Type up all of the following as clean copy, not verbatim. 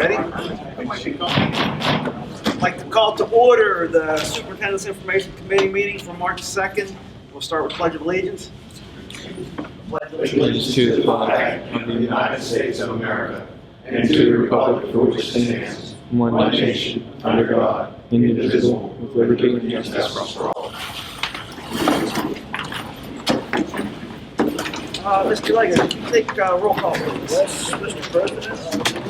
Ready? I'd like to call to order the Superintendent's Information Committee meeting for March 2nd. We'll start with Pledge of Allegiance. Allegiance to the flag of the United States of America and to the republic for which it stands, one nation, under God, indivisible, with liberty and justice for all. Mr. Leggett, can you take roll call, please? Yes, Mr. President.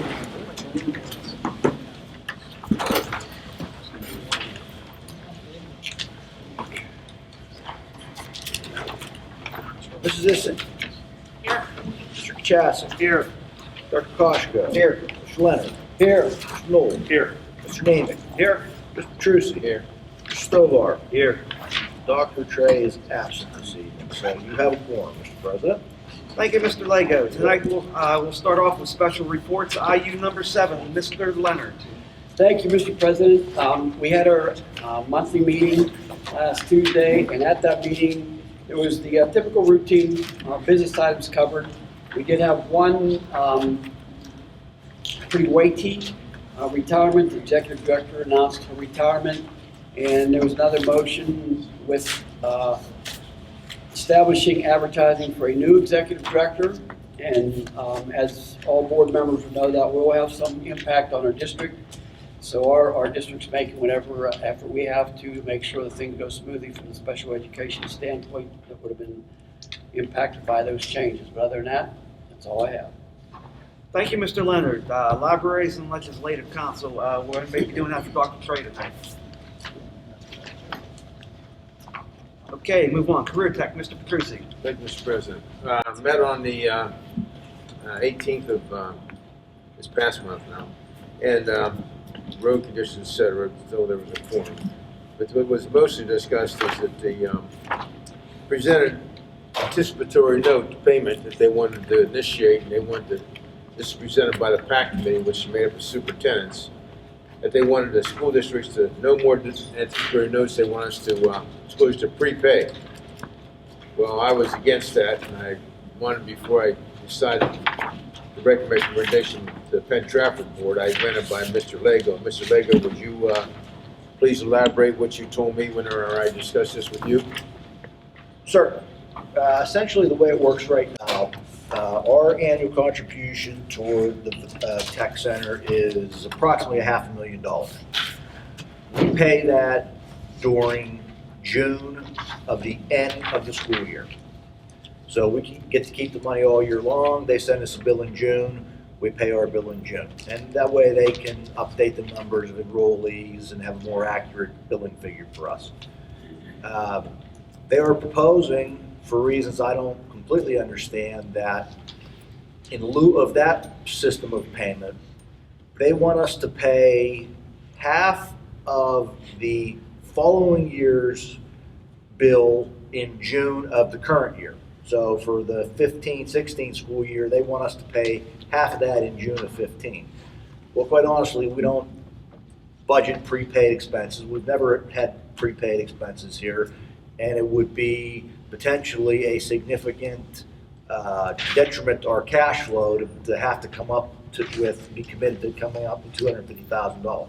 Mrs. Issen. Here. Mr. Chasson. Here. Dr. Koshko. Here. Mr. Leonard. Here. Mr. Knoll. Here. Mr. Nemick. Here. Mr. Petrucci. Here. Mr. Stovar. Here. Dr. Trey is absent this evening, so you have a quorum, Mr. President. Thank you, Mr. Lego. Tonight we'll start off with special reports. IU number 7, Mr. Leonard. Thank you, Mr. President. We had our monthly meeting last Tuesday, and at that meeting, it was the typical routine business items covered. We did have one pretty weighty retirement. The executive director announced her retirement, and there was another motion with establishing advertising for a new executive director. And as all board members know, that will have some impact on our district. So our district's making whatever effort we have to make sure that things go smoothly from the special education standpoint that would have been impacted by those changes. But other than that, that's all I have. Thank you, Mr. Leonard. Libraries and Legislative Council, we're maybe doing that for Dr. Trey tonight. Okay, move on. Career Tech, Mr. Petrucci. Thank you, Mr. President. Met on the 18th of this past month now, and road conditions, etc., though there was a forum. But what was mostly discussed is that the presented anticipatory note payment that they wanted to initiate, and they wanted to, this is presented by the PAC committee, which is made up of superintendents, that they wanted the school districts to no more anticipatory notes. They want us to schools to prepay. Well, I was against that, and I wanted, before I decided the recommendation to the Penn Trafford board, I ran it by Mr. Lego. Mr. Lego, would you please elaborate what you told me when I discussed this with you? Sir, essentially the way it works right now, our annual contribution toward the tech center is approximately $500,000. We pay that during June of the end of the school year. So we can get to keep the money all year long. They send us a bill in June, we pay our bill in June. And that way they can update the numbers of enrollees and have a more accurate billing figure for us. They are proposing, for reasons I don't completely understand, that in lieu of that system of payment, they want us to pay half of the following year's bill in June of the current year. So for the 15-16 school year, they want us to pay half of that in June of 15. Well, quite honestly, we don't budget prepaid expenses. We've never had prepaid expenses here, and it would be potentially a significant detriment to our cash flow to have to come up be committed to coming up with $250,000.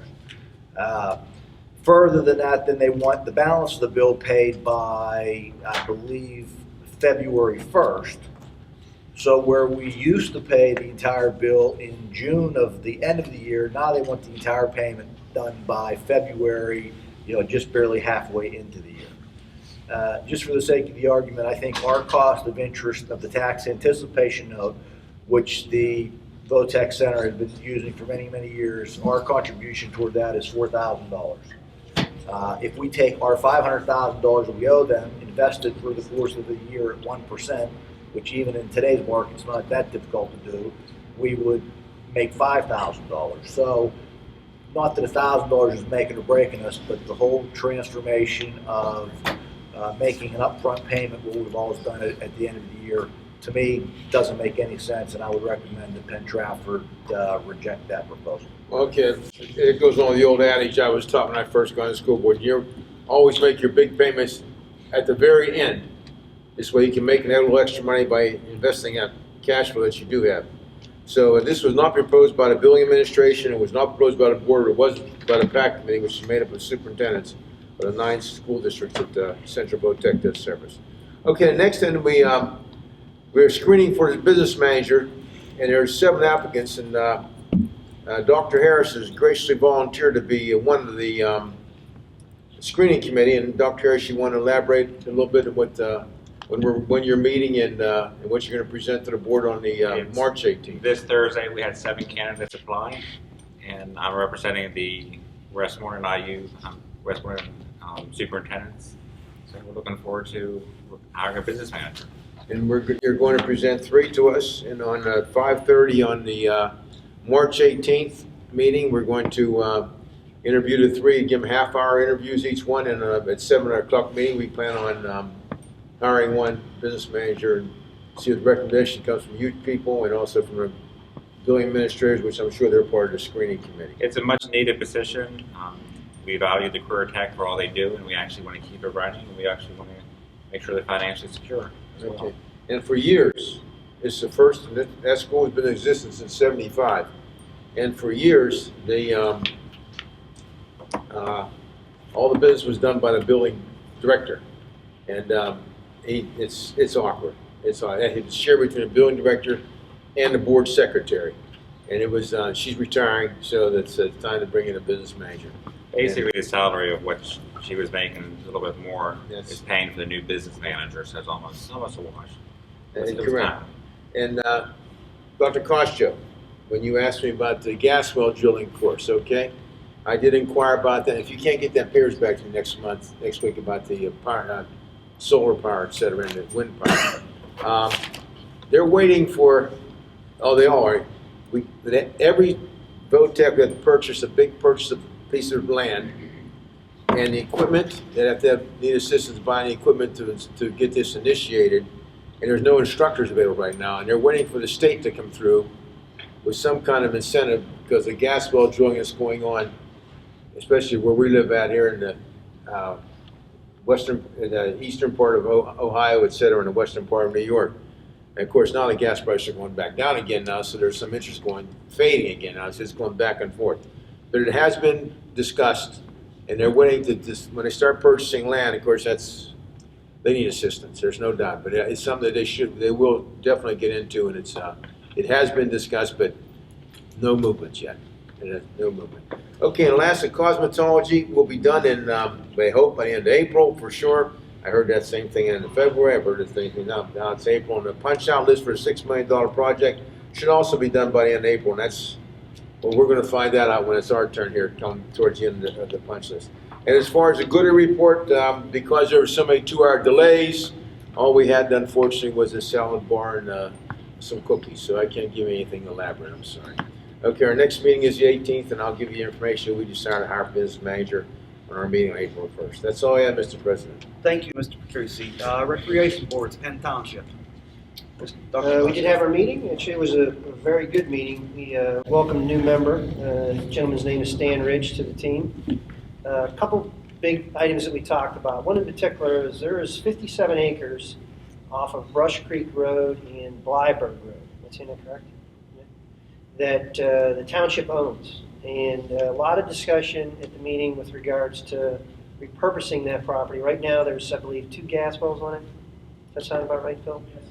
Further than that, then they want the balance of the bill paid by, I believe, February 1st. So where we used to pay the entire bill in June of the end of the year, now they want the entire payment done by February, just barely halfway into the year. Just for the sake of the argument, I think our cost of interest of the tax anticipation note, which the Votech Center has been using for many, many years, our contribution toward that is $4,000. If we take our $500,000 that we owe them, invest it through the course of the year at 1%, which even in today's market is not that difficult to do, we would make $5,000. So, not that $1,000 is making or breaking us, but the whole transformation of making an upfront payment, what we've always done at the end of the year, to me, doesn't make any sense, and I would recommend that Penn Trafford reject that proposal. Okay, it goes on the old adage I was taught when I first got on the school board. You always make your big payments at the very end. This way you can make a little extra money by investing that cash flow that you do have. So this was not proposed by the building administration, it was not proposed by the board, it was by the PAC committee, which is made up of superintendents of the 9 school districts that Central Botech does service. Okay, next then we're screening for the business manager, and there are 7 applicants, and Dr. Harris has graciously volunteered to be one of the screening committee. And Dr. Harris, you want to elaborate a little bit of what when you're meeting and what you're going to present to the board on the March 18th? This Thursday, we had 7 candidates applying, and I'm representing the Westmoreland IU Westmoreland superintendents. So we're looking forward to hiring a business manager. And you're going to present 3 to us, and on 5:30 on the March 18th meeting, we're going to interview the 3, give them half-hour interviews each one, and at 7 o'clock meeting, we plan on hiring 1 business manager and see if the recommendation comes from you people and also from the building administrators, which I'm sure they're part of the screening committee. It's a much-needed position. We value the career tech for all they do, and we actually want to keep it running, and we actually want to make sure they're financially secure. Okay. And for years, it's the first, that school has been in existence since '75. And for years, all the business was done by the building director. And it's awkward. It's shared between the building director and the board secretary. And it was, she's retiring, so it's time to bring in a business manager. Basically, the salary of what she was making a little bit more Yes. is paying for the new business manager, so it's almost a wash. And It was correct. time. And Dr. Kostjo, when you asked me about the gas well drilling course, okay? I did inquire about that. If you can't get that papers back to me next week about the power, solar power, et cetera, and the wind power. They're waiting for, they all are. Every VOTEC had to purchase a piece of land, and the equipment, they have to need assistance buying the equipment to get this initiated. And there's no instructors available right now, and they're waiting for the state to come through with some kind of incentive because the gas well drilling is going on, especially where we live out here in the eastern part of Ohio, et cetera, and the western part of New York. And of course, now the gas prices are going back down again now, so there's some interest fading again now. It's just going back and forth. But it has been discussed, and they're waiting when they start purchasing land, of course, they need assistance, there's no doubt. But it's something that they will definitely get into, and it has been discussed, but no movements yet. No movement. Okay, and last, the cosmetology will be done in, I hope, by the end of April for sure. I heard that same thing in February. I've heard the same thing now it's April. And the punch-out list for a $6 million project should also be done by the end of April. And that's, well, we're going to find that out when it's our turn here, come towards the end of the punch list. And as far as the Goody report, because there were so many 2-hour delays, all we had, unfortunately, was a salad bar and some cookies. So I can't give you anything elaborate. I'm sorry. Okay, our next meeting is the 18th, and I'll give you the information. We decided to hire a business manager on our meeting on April 1st. That's all I have, Mr. President. Thank you, Mr. Petrucci. Recreation Boards, Penn Township. We did have our meeting. Actually, it was a very good meeting. We welcomed a new member. The gentleman's name is Stan Ridge to the team. A couple big items that we talked about. One in particular is there is 57 acres off of Brush Creek Road and Blyberg Road. Am I saying that correct? That the township owns. And a lot of discussion at the meeting with regards to repurposing that property. Right now, there's, I believe, 2 gas wells on it. Does that sound about right, Phil? Yes.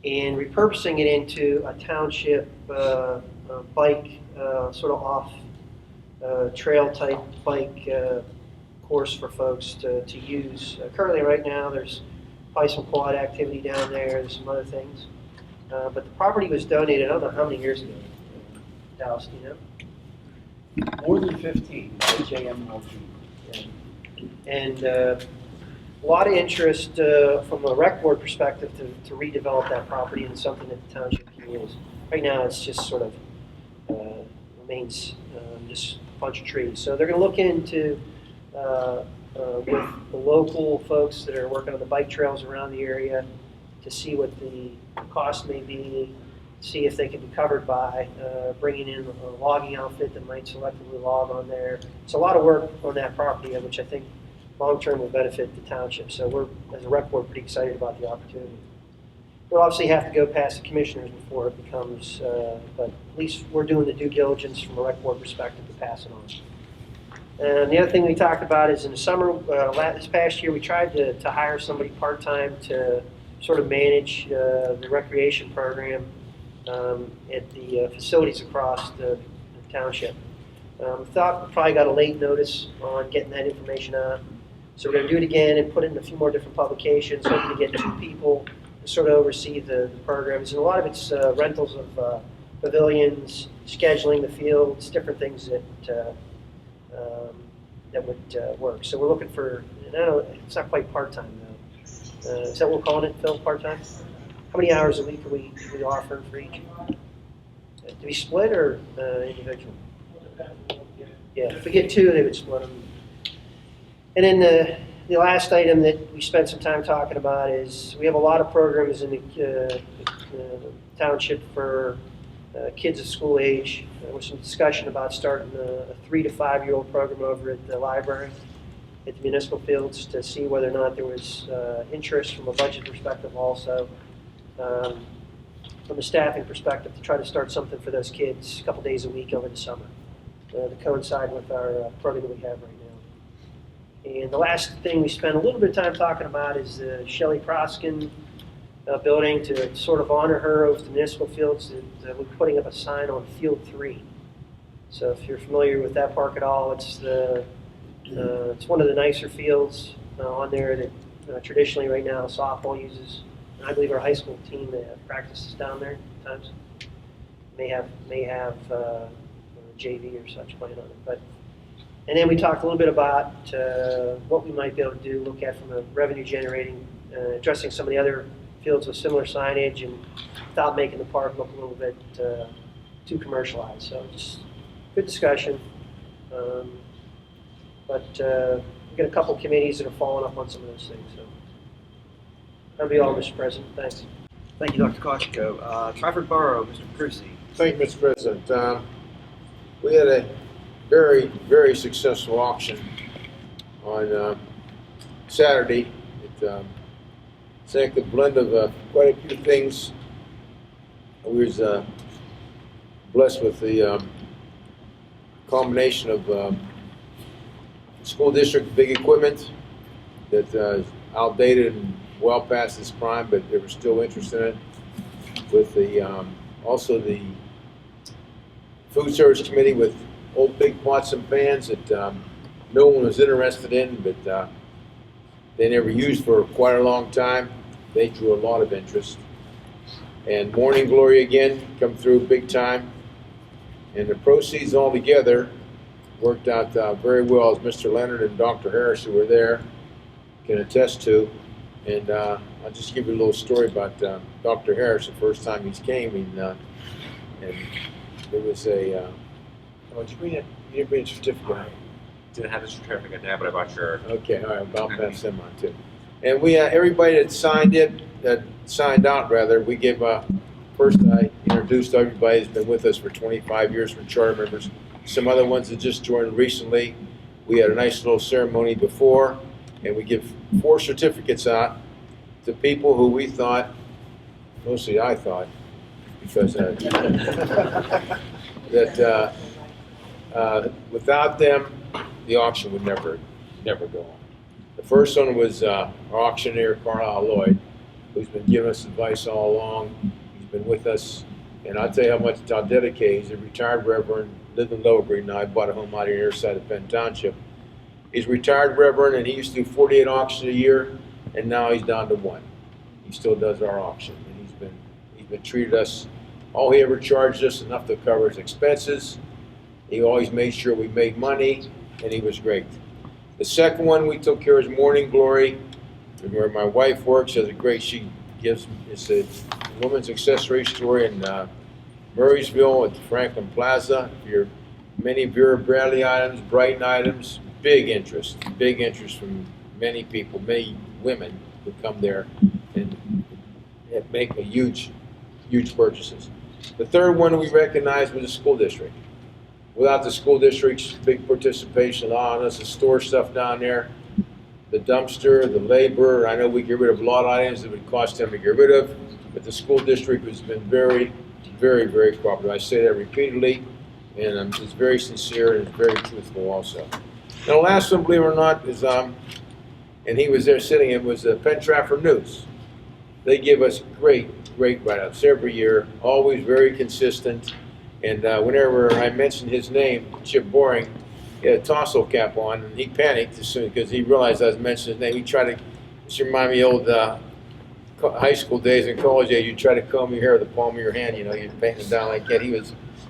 And repurposing it into a township bike, sort of off trail type bike course for folks to use. Currently, right now, there's probably some quad activity down there. There's some other things. But the property was donated, I don't know how many years ago. Dallas, do you know? More than 15, JMLG. Yeah. And a lot of interest from a rec board perspective to redevelop that property into something that the township can use. Right now, it's just sort of remains just a bunch of trees. So they're going to look into, with the local folks that are working on the bike trails around the area, to see what the cost may be, see if they can be covered by bringing in a logging outfit that might selectively log on there. It's a lot of work on that property, which I think long-term will benefit the township. So we're, as a rec board, pretty excited about the opportunity. we'll obviously have to go past the commissioners before it becomes, but at least we're doing the due diligence from a rec board perspective to pass it on. And the other thing we talked about is in the summer, this past year, we tried to hire somebody part-time to sort of manage the recreation program at the facilities across the township. Thought we probably got a late notice on getting that information out. So we're going to do it again and put it in a few more different publications, hoping to get 2 people to sort of oversee the programs. And a lot of it's rentals of pavilions, scheduling the fields, different things that would work. So we're looking for, and I know it's not quite part-time though. Is that what we're calling it, Phil, part-time? How many hours a week are we offering for each? Do we split or individual? Yeah, if we get 2, they would split them. And then the last item that we spent some time talking about is we have a lot of programs in the township for kids of school age. There was some discussion about starting a 3 to 5-year-old program over at the library at the municipal fields to see whether or not there was interest from a budget perspective also. From a staffing perspective, to try to start something for those kids a couple days a week over the summer to coincide with our program that we have right now. And the last thing we spent a little bit of time talking about is the Shelley Proskin building to sort of honor her over the municipal fields. That we're putting up a sign on Field 3. So if you're familiar with that park at all, it's one of the nicer fields on there that traditionally right now softball uses. And I believe our high school team practices down there at times. May have JV or such playing on it. And then we talked a little bit about what we might be able to do, look at from a revenue generating, addressing some of the other fields with similar signage and without making the park look a little bit too commercialized. So just good discussion. But we've got a couple committees that are following up on some of those things. So that'll be all, Mr. President. Thanks. Thank you, Dr. Koshko. Trafford Borough, Mr. Crucy. Thank you, Mr. President. We had a very, very successful auction on Saturday. It's like a blend of quite a few things. We was blessed with the combination of school district big equipment that is outdated and well past its prime, but they were still interested in it. With the also the food service committee with old big pots and pans that no one was interested in, but they never used for quite a long time. They drew a lot of interest. And Morning Glory again come through big time. And the proceeds all together worked out very well, as Mr. Leonard and Dr. Harris, who were there, can attest to. And I'll just give you a little story about Dr. Harris. The first time he came, and there was a. Oh, did you bring it? You didn't bring a certificate. Didn't have the certificate there, but I bought your. Okay, all right. I'll pass them on too. And we everybody that signed out rather, we give first I introduced everybody who's been with us for 25 years from charter members. Some other ones that just joined recently. We had a nice little ceremony before, and we give 4 certificates out to people who we thought, mostly I thought, because that without them, the auction would never go on. The first one was our auctioneer, Carlisle Lloyd, who's been giving us advice all along. He's been with us, and I'll tell you how dedicated. He's a retired reverend, lived in Lower Green. Now I bought a home out here side of Penn Township. He's a retired reverend, and he used to do 48 auctions a year, and now he's down to 1. He still does our auction, and he's been treated us. All he ever charged us enough to cover his expenses. He always made sure we made money, and he was great. The second one we took care of is Morning Glory, where my wife works. She has a great, it's a woman's accessory store in Murraysville at the Franklin Plaza. Many Vera Bradley items, Brighton items, big interest from many people, many women who come there and make a huge purchases. The third one we recognized was the school district. Without the school district's big participation, allowing us to store stuff down there, the dumpster, the labor, I know we get rid of a lot of items that would cost them to get rid of. but the school district has been very, very, very cooperative. I say that repeatedly, and it's very sincere and very truthful also. Now, the last one, believe it or not, is, and he was there sitting, it was the Penn Trafford News. They give us great write-ups every year, always very consistent. And whenever I mentioned his name, Chip Boring, he had a tassel cap on, and he panicked as soon because he realized I was mentioning his name. He tried to, just remind me of old high school days and college days. You try to comb your hair with the palm of your hand, you know, you're painting it down like that. He had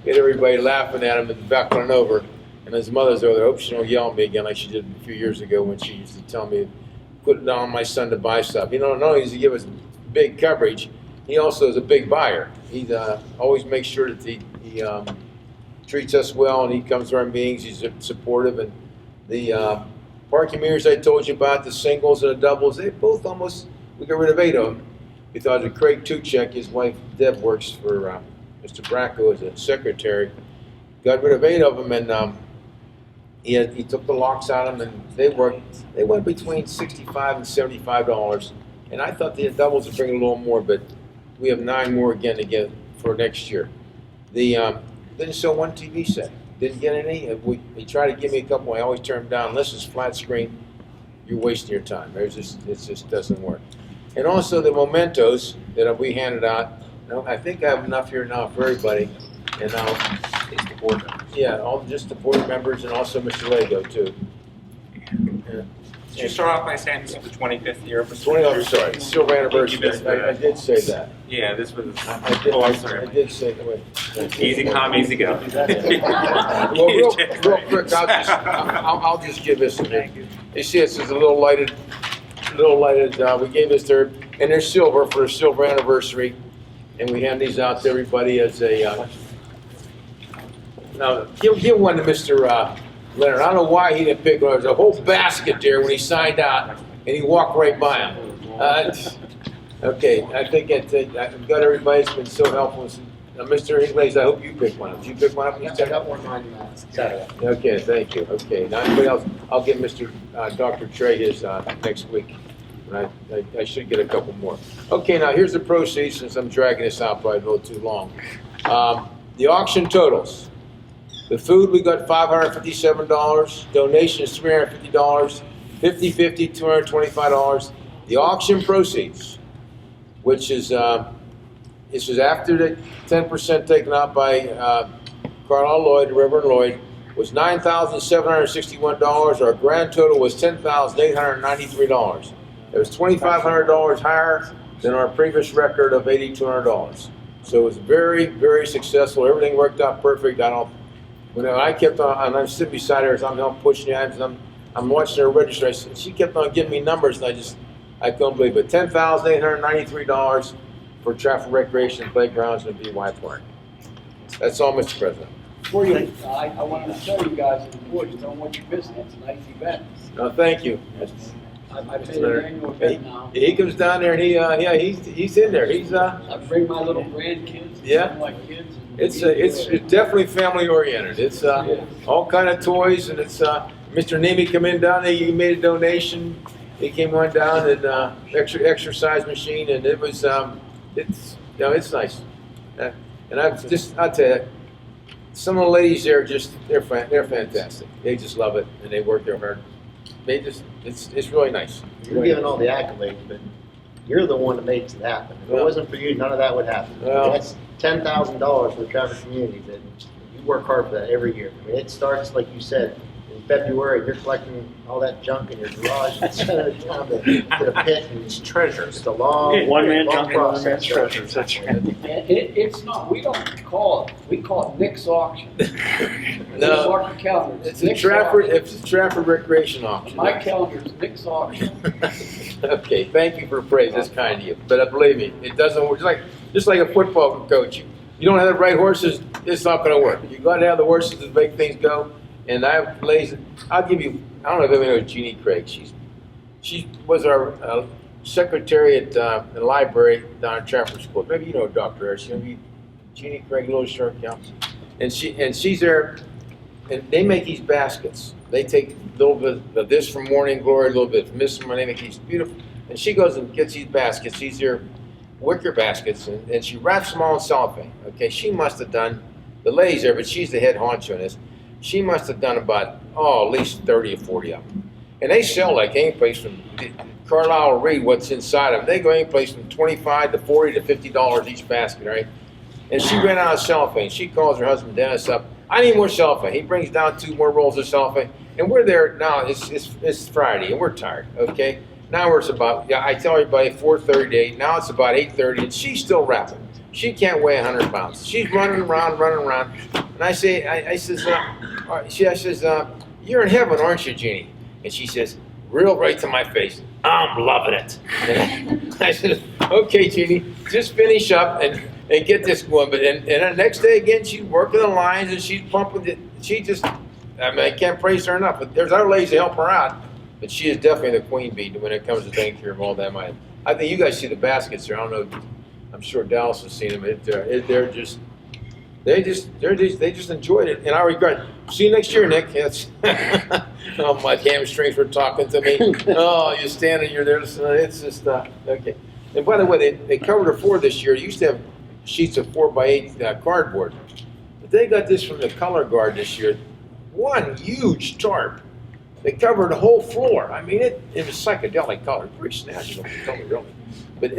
everybody laughing at him and buckling over. And his mother's over there, I hope she don't yell at me again like she did a few years ago when she used to tell me, put down my son to buy stuff. You know, not only does he give us big coverage, he also is a big buyer. He always makes sure that he treats us well, and he comes to our meetings. He's supportive, and the parking meters I told you about, the singles and the doubles, they both almost, we got rid of 8 of them because of Craig Tuchek, his wife Deb works for Mr. Bracco as a secretary. Got rid of 8 of them, and he took the locks out of them, and they went between $65 and $75. And I thought the doubles would bring a little more, but we have 9 more again to get for next year. Didn't sell one TV set. Didn't get any. They try to give me a couple. I always turn them down. Unless it's flat screen, you're wasting your time. It just doesn't work. And also the mementos that we handed out. No, I think I have enough here now for everybody. And now, It's the board members. yeah, just the board members and also Mr. Lego too. Yeah. Did you start off by saying this is the 25th year of the 20, I'm sorry, silver anniversary. missed that. I did say that. Yeah, this was. I sorry. did say, wait. Easy come, easy go. Well, real quick, I'll just give this to you. You see, this is a little lighted, we gave this to her, and they're silver for the silver anniversary, and we hand these out to everybody as a, now, give one to Mr. Leonard. I don't know why he didn't pick one. There's a whole basket there when he signed out, and he walked right by him. Okay, I think I've got everybody that's been so helpful. Mr. Higley, I hope you picked one up. Did you pick one up? I got one on Saturday. Okay, thank you. Okay, now anybody else? I'll give Mr. Dr. Trey his next week. And I should get a couple more. Okay, now here's the proceeds, since I'm dragging this out probably a little too long. The auction totals. The food, we got $557. Donation is $350. 50/50, $225. The auction proceeds, which is this is after the 10% taken out by Carlisle Lloyd, Reverend Lloyd, was $9,761. Our grand total was $10,893. It was $2,500 higher than our previous record of $8,200. So it was very, very successful. Everything worked out perfect. When I kept on, and I'm sitting beside her, so I'm pushing the items, I'm watching her register. She kept on giving me numbers, and I couldn't believe it. $10,893 for Trafford Recreation Playgrounds and BY Park. That's all, Mr. President. Before you, I wanted to tell you guys, the board, you don't want your business, it's a nice event. No, thank you. I pay an annual event now. He comes down there, and he's in there. I bring my little grandkids, Yeah. some of my kids. and It's we enjoy it. definitely family oriented. It's all kind of toys, and it's Mr. Nemi come in down there. He made a donation. He came on down and exercise machine, and it was it's nice. And I'll tell you, some of the ladies there they're fantastic. They just love it, and they work their hard. It's really nice. You're giving all the accolades, but you're the one that makes it happen. If it wasn't for you, none of that would happen. Well- That's $10,000 for the Trafford community, that you work hard for that every year. I mean, it starts, like you said, in February, you're collecting all that junk in your garage and sending it down to the pit, and it's treasures. It's a long, One man long junk and one man's process. treasures, that's right. And it's not, we don't call it, we call it Nick's auction. No. Mark your calendar. It's a Nick's Trafford. auction. It's a Trafford Recreation auction. My calendar is Nick's auction. Okay, thank you for praise. That's kind of you. But believe me, it doesn't work. Just like a football coach. You don't have the right horses, it's not going to work. You got to have the horses to make things go. And I have ladies. I'll give you. I don't know if anybody knows Jeannie Craig. She was our secretary at the library down at Trafford School. Maybe you know Dr. Harris. You know Jeannie Craig, little short counts. And she's there. And they make these baskets. They take a little bit of this from Morning Glory, a little bit from this from Morning. They make these beautiful. And she goes and gets these baskets. She's here. wicker baskets, and she wraps them all in cellophane. Okay, she must have done, the lady's there, but she's the head honcho in this. She must have done about, at least 30 or 40 of them. And they sell like any place from, Carlisle will read what's inside of them. They go any place from $25 to $40 to $50 each basket, right? And she ran out of cellophane. She calls her husband Dennis up. I need more cellophane. He brings down 2 more rolls of cellophane. And we're there now, it's Friday, and we're tired, okay? Now it's about, I tell everybody 4:30 to 8. Now it's about 8:30, and she's still rapping. She can't weigh 100 pounds. She's running around. And I say, I says, you're in heaven, aren't you, Jeannie? And she says, real right to my face, I'm loving it. And I said, okay, Jeannie, just finish up and get this going. But and the next day again, she's working the lines and she's pumping it. She just, I can't praise her enough. But there's other ladies to help her out. But she is definitely the queen bee when it comes to taking care of all that. I think you guys see the baskets there. I don't know. I'm sure Dallas has seen them. They just enjoyed it, and I regret. See you next year, Nick. Yes. Oh, my hamstrings were talking to me. Oh, you're standing, you're there. It's just okay. And by the way, they covered her floor this year. They used to have sheets of 4x8 cardboard, but they got this from the color guard this year. One huge tarp. They covered the whole floor. I mean, it was psychedelic color, pretty snazzy looking color, really. But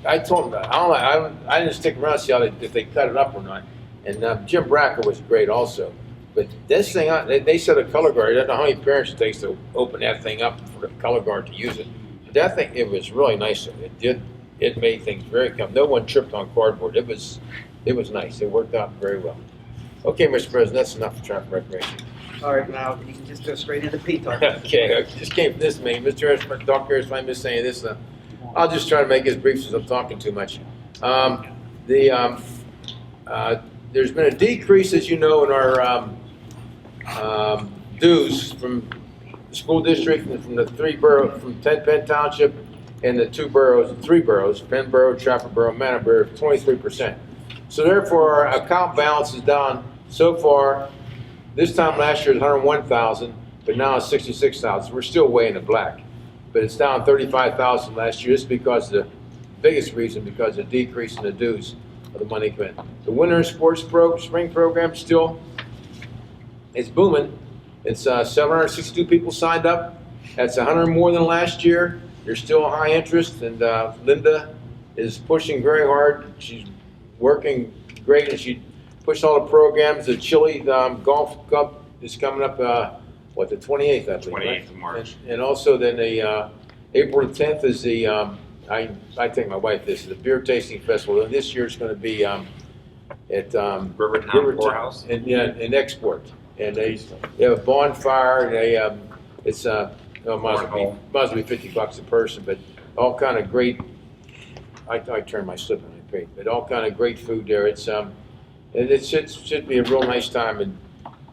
I told them, I didn't stick around to see if they cut it up or not. And Jim Bracker was great also. But this thing, they said a color guard. I don't know how many parents it takes to open that thing up for the color guard to use it. But that thing, it was really nice. It made things very comfortable. No one tripped on cardboard. It was nice. It worked out very well. Okay, Mr. President, that's enough for traffic recreation. All right, now you can just go straight into P-Talk. Okay, I just came from this meeting. Mr. Harris, Dr. Harris, if I miss saying this, I'll just try to make it as brief as I'm talking too much. There's been a decrease, as you know, in our dues from the school district and from the 3 boroughs, from Penn Township and the 3 boroughs, Penn Borough, Trafford Borough, Manor Borough, 23%. So therefore, our account balance is down so far. This time last year it was 101,000, but now it's 66,000. We're still way in the black, but it's down 35,000 last year. This is because the biggest reason because of the decrease in the dues of the money coming in. The winter sports spring program still, it's booming. It's 762 people signed up. That's 100 more than last year. There's still a high interest, and Linda is pushing very hard. She's working great, and she pushed all the programs. The Chile Golf Cup is coming up, the 28th, I believe. 28th of March. And also then the April 10th is the, I take my wife this, is the beer tasting festival. And this year it's going to be at Rivertown Courthouse. In Export. And they have a bonfire. It's must be $50 a person, but all kind of great. I turn my slip on my page, but all kind of great food there. It's and it should be a real nice time, and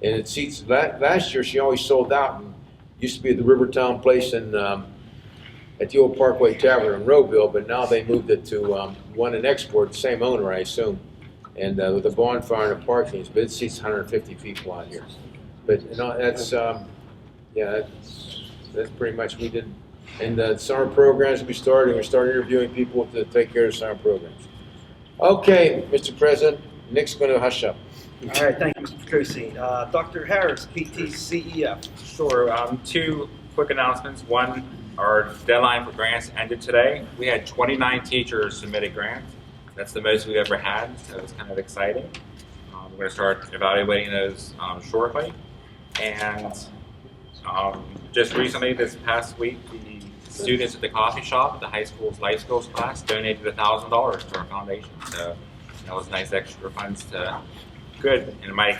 it seats. Last year she always sold out. And used to be at the Rivertown place and at the old Parkway Tavern in Rowville, but now they moved it to one in Export, same owner I assume, and with a bonfire and a parking. But it seats 150 people out here. But that's that's pretty much we did. And the summer programs we started interviewing people to take care of summer programs. Okay, Mr. President, Nick's going to hush up. All right, thank you, Mr. Petrucci. Dr. Harris, PTCEF. Sure. 2 quick announcements. One, our deadline for grants ended today. We had 29 teachers submitted grants. That's the most we've ever had, so it's kind of exciting. We're going to start evaluating those shortly. And just recently, this past week, the students at the coffee shop, the high school's life skills class, donated $1,000 to our foundation. So that was nice extra funds to good, and it might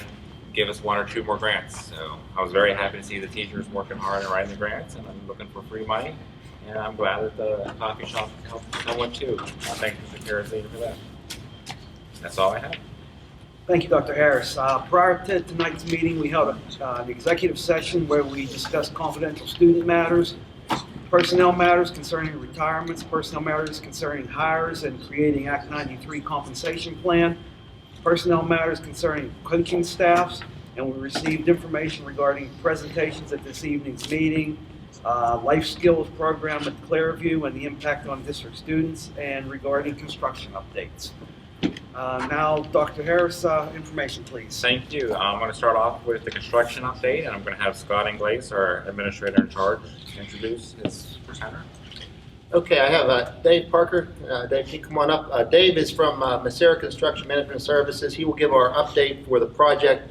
give us 1 or 2 more grants. So I was very happy to see the teachers working hard and writing the grants, and I'm looking for free money. And I'm glad that the coffee shop helped someone too. Thank you, Mr. Harris, for that. That's all I have. Thank you, Dr. Harris. Prior to tonight's meeting, we held an executive session where we discussed confidential student matters, personnel matters concerning retirements, personnel matters concerning hires and creating Act 93 compensation plan, personnel matters concerning coaching staffs, and we received information regarding presentations at this evening's meeting, life skills program at Clearview and the impact on district students, and regarding construction updates. Now, Dr. Harris, information, please. Thank you. I'm going to start off with the construction update, and I'm going to have Scott Inglace, our administrator in charge, introduce his presenter. Okay, I have Dave Parker. Dave, can you come on up? Dave is from Macera Construction Management Services. He will give our update for the project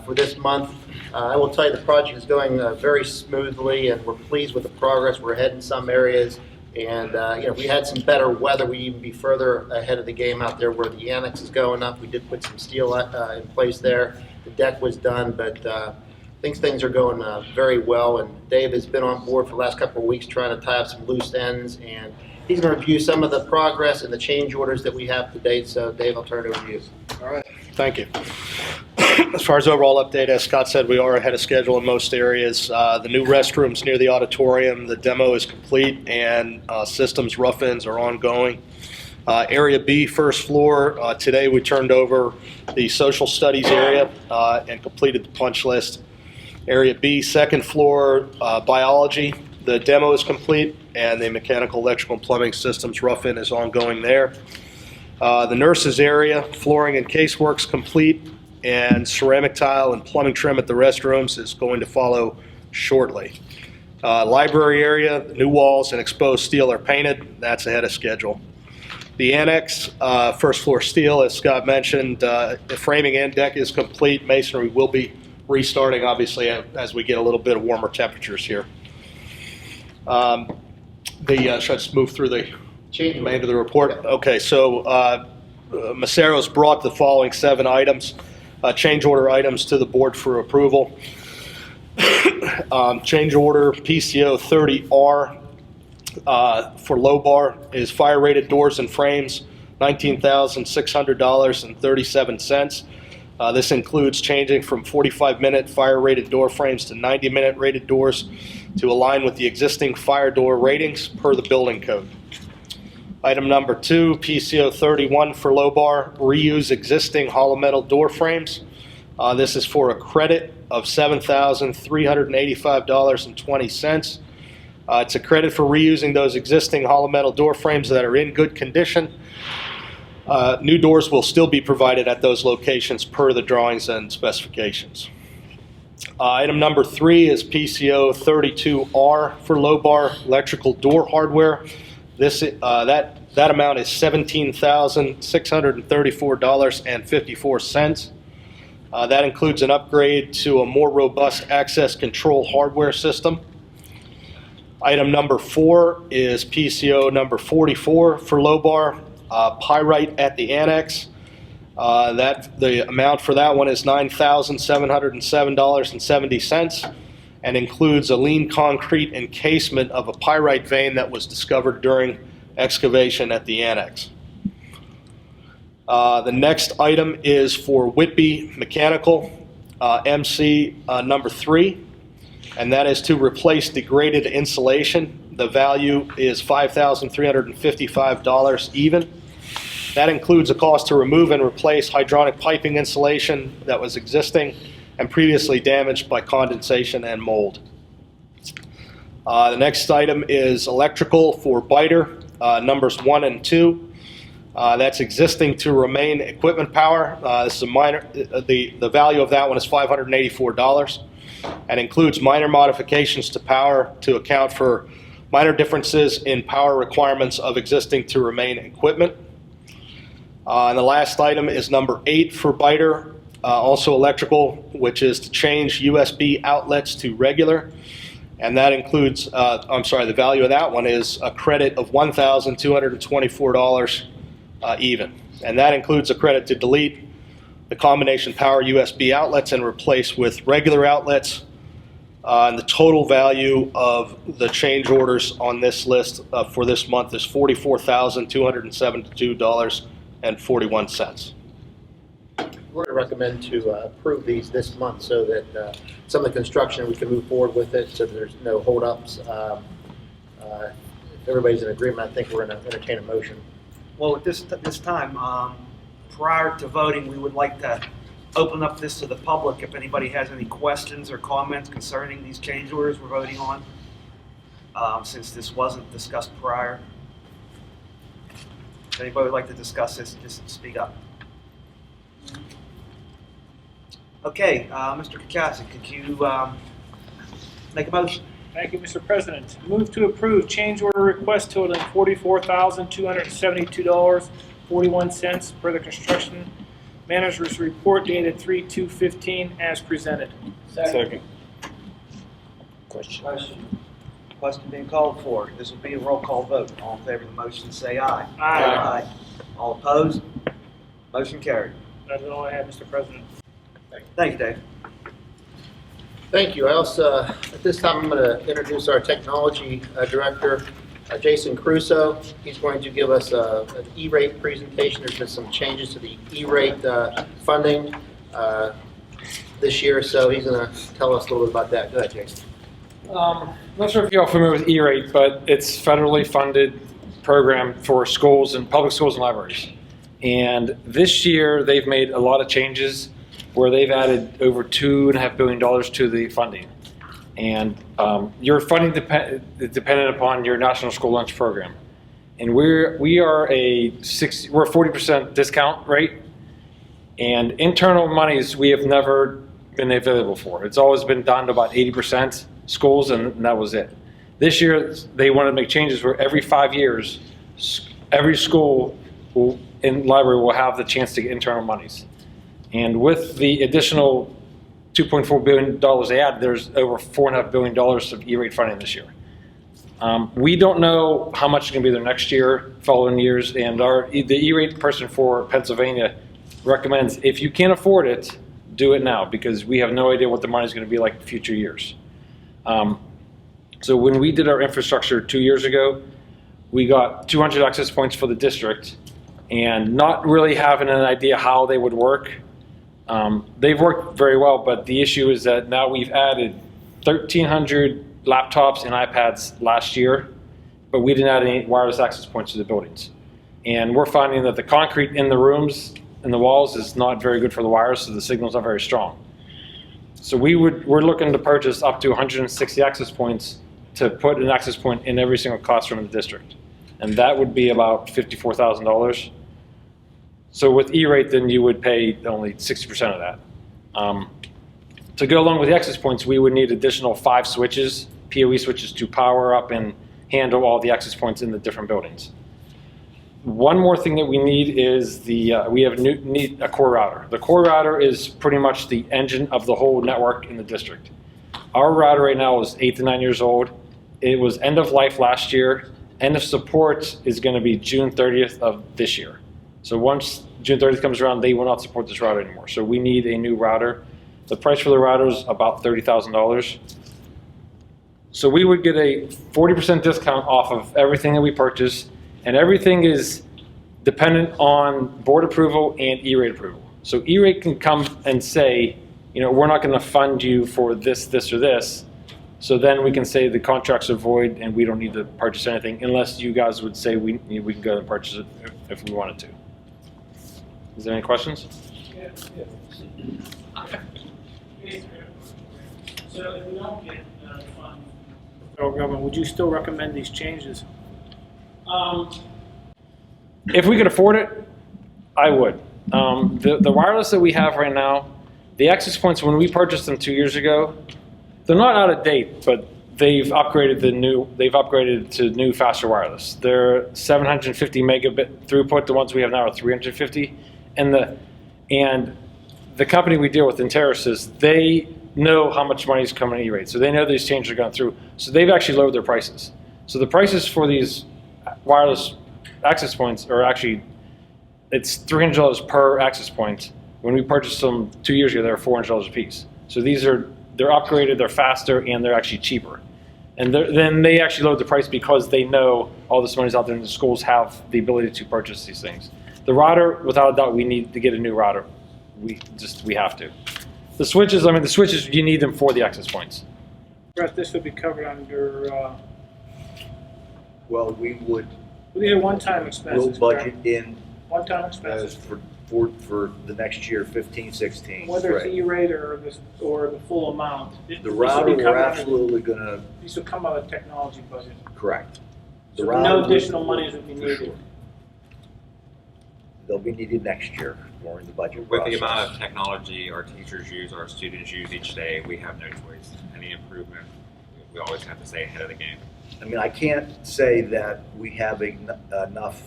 for this month. I will tell you the project is going very smoothly, and we're pleased with the progress. We're ahead in some areas, and if we had some better weather, we'd even be further ahead of the game out there where the annex is going up. We did put some steel in place there. The deck was done, but I think things are going very well, and Dave has been on board for the last couple of weeks trying to tie up some loose ends, and he's going to review some of the progress and the change orders that we have to date. So, Dave, I'll turn it over to you. All right. Thank you. As far as overall update, as Scott said, we are ahead of schedule in most areas. The new restrooms near the auditorium, the demo is complete, and systems rough-ins are ongoing. Area B, first floor, today we turned over the social studies area and completed the punch list. Area B, second floor, biology, the demo is complete, and the mechanical, electrical, and plumbing systems rough-in is ongoing there. The nurses area, flooring and casework's complete, and ceramic tile and plumbing trim at the restrooms is going to follow shortly. Library area, new walls and exposed steel are painted. That's ahead of schedule. The annex, first floor steel, as Scott mentioned, the framing and deck is complete. Masonry will be restarting, obviously, as we get a little bit of warmer temperatures here. Should I just move through the remainder of the report? Okay, so Macero's brought the following 7 items, change order items to the board for approval. Change order PCO 30R for low bar is fire rated doors and frames, $19,600.37. This includes changing from 45-minute fire rated door frames to 90-minute rated doors to align with the existing fire door ratings per the building code. Item number 2, PCO 31 for low bar, reuse existing hollow metal door frames. This is for a credit of $7,385.20. It's a credit for reusing those existing hollow metal door frames that are in good condition. New doors will still be provided at those locations per the drawings and specifications. Item number 3 is PCO 32R for low bar electrical door hardware. That amount is $17,634.54. That includes an upgrade to a more robust access control hardware system. Item number 4 is PCO number 44 for low bar pyrite at the annex. The amount for that one is $9,707.70 and includes a lean concrete encasement of a pyrite vein that was discovered during excavation at the annex. The next item is for Whitby Mechanical, MC number 3, and that is to replace degraded insulation. The value is $5,355 even. That includes a cost to remove and replace hydronic piping insulation that was existing and previously damaged by condensation and mold. The next item is electrical for Biter, numbers 1 and 2. That's existing to remain equipment power. This is a minor. The value of that one is $584 and includes minor modifications to power to account for minor differences in power requirements of existing to remain equipment. And the last item is number 8 for Biter, also electrical, which is to change USB outlets to regular. And that includes, the value of that one is a credit of $1,224 even. And that includes a credit to delete the combination power USB outlets and replace with regular outlets. And the total value of the change orders on this list for this month is $44,272.41. We're going to recommend to approve these this month so that some of the construction, we can move forward with it so there's no holdups. If everybody's in agreement, I think we're going to entertain a motion. Well, at this time, prior to voting, we would like to open up this to the public if anybody has any questions or comments concerning these change orders we're voting on. since this wasn't discussed prior. If anybody would like to discuss this, just speak up. Okay, Mr. Kachasik, could you make a motion? Thank you, Mr. President. Move to approve change order request totaling $44,272.41 per the construction manager's report dated 3/2/15 as presented. Second. Question being called for. This will be a roll call vote. All in favor of the motion, say aye. Aye. All opposed? Motion carried. That's all I have, Mr. President. Thank you, Dave. Thank you. I also, at this time, I'm going to introduce our technology director, Jason Crusoe. He's going to give us an E-rate presentation. There's been some changes to the E-rate funding this year, so he's going to tell us a little bit about that. Go ahead, Jason. I'm not sure if you're all familiar with E-rate, but it's federally funded program for schools and public schools and libraries. And this year, they've made a lot of changes where they've added over $2.5 billion to the funding. And your funding is dependent upon your national school lunch program. And we are a 40% discount rate. And internal monies we have never been available for. It's always been down to about 80% schools, and that was it. This year, they wanted to make changes where every 5 years, every school and library will have the chance to get internal monies. And with the additional $2.4 billion they add, there's over $4.5 billion of E-rate funding this year. We don't know how much is going to be there next year, following years, and the E-rate person for Pennsylvania recommends if you can't afford it, do it now, because we have no idea what the money is going to be like in future years. So when we did our infrastructure 2 years ago, we got 200 access points for the district, and not really having an idea how they would work. They've worked very well, but the issue is that now we've added 1,300 laptops and iPads last year, but we didn't add any wireless access points to the buildings. And we're finding that the concrete in the rooms and the walls is not very good for the wires, so the signal's not very strong. So we're looking to purchase up to 160 access points to put an access point in every single classroom in the district. And that would be about $54,000. So with E-rate, then you would pay only 60% of that. To go along with the access points, we would need additional 5 switches, PoE switches, to power up and handle all the access points in the different buildings. One more thing that we need is we need a core router. The core router is pretty much the engine of the whole network in the district. Our router right now is 8 to 9 years old. It was end of life last year. End of support is going to be June 30th of this year. So once June 30th comes around, they will not support this router anymore. So we need a new router. The price for the router is about $30,000. So we would get a 40% discount off of everything that we purchase, and everything is dependent on board approval and E-rate approval. So E-rate can come and say, we're not going to fund you for this, this, or this. So then we can say the contracts are void and we don't need to purchase anything unless you guys would say we can go and purchase it if we wanted to. Is there any questions? Yeah. So if we don't get funds from the federal government, would you still recommend these changes? If we could afford it, I would. The wireless that we have right now, the access points, when we purchased them 2 years ago, they're not out of date, but they've upgraded to new faster wireless. They're 750 megabit throughput. The ones we have now are 350. And the company we deal with, Interisys, they know how much money is coming in E-rate. So they know these changes are going through. So they've actually lowered their prices. So the prices for these wireless access points are actually, it's $300 per access point. When we purchased them 2 years ago, they were $400 a piece. So they're upgraded, they're faster, and they're actually cheaper. And then they actually lowered the price because they know all this money's out there and the schools have the ability to purchase these things. The router, without a doubt, we need to get a new router. We have to. The switches, you need them for the access points. Brett, this would be covered under, Well, we would, we had one-time expenses. we'll budget in One-time expenses. for for the next year, 15, 16. Whether it's Right. E-rate or the full amount. The router, we're absolutely gonna, These will come out of the technology budget. correct. The So router no will- additional monies would be for needed. sure. They'll be needed next year during the budget With process. the amount of technology our teachers use, our students use each day, we have no choice. Any improvement, we always have to stay ahead of the game. I mean, I can't say that we have enough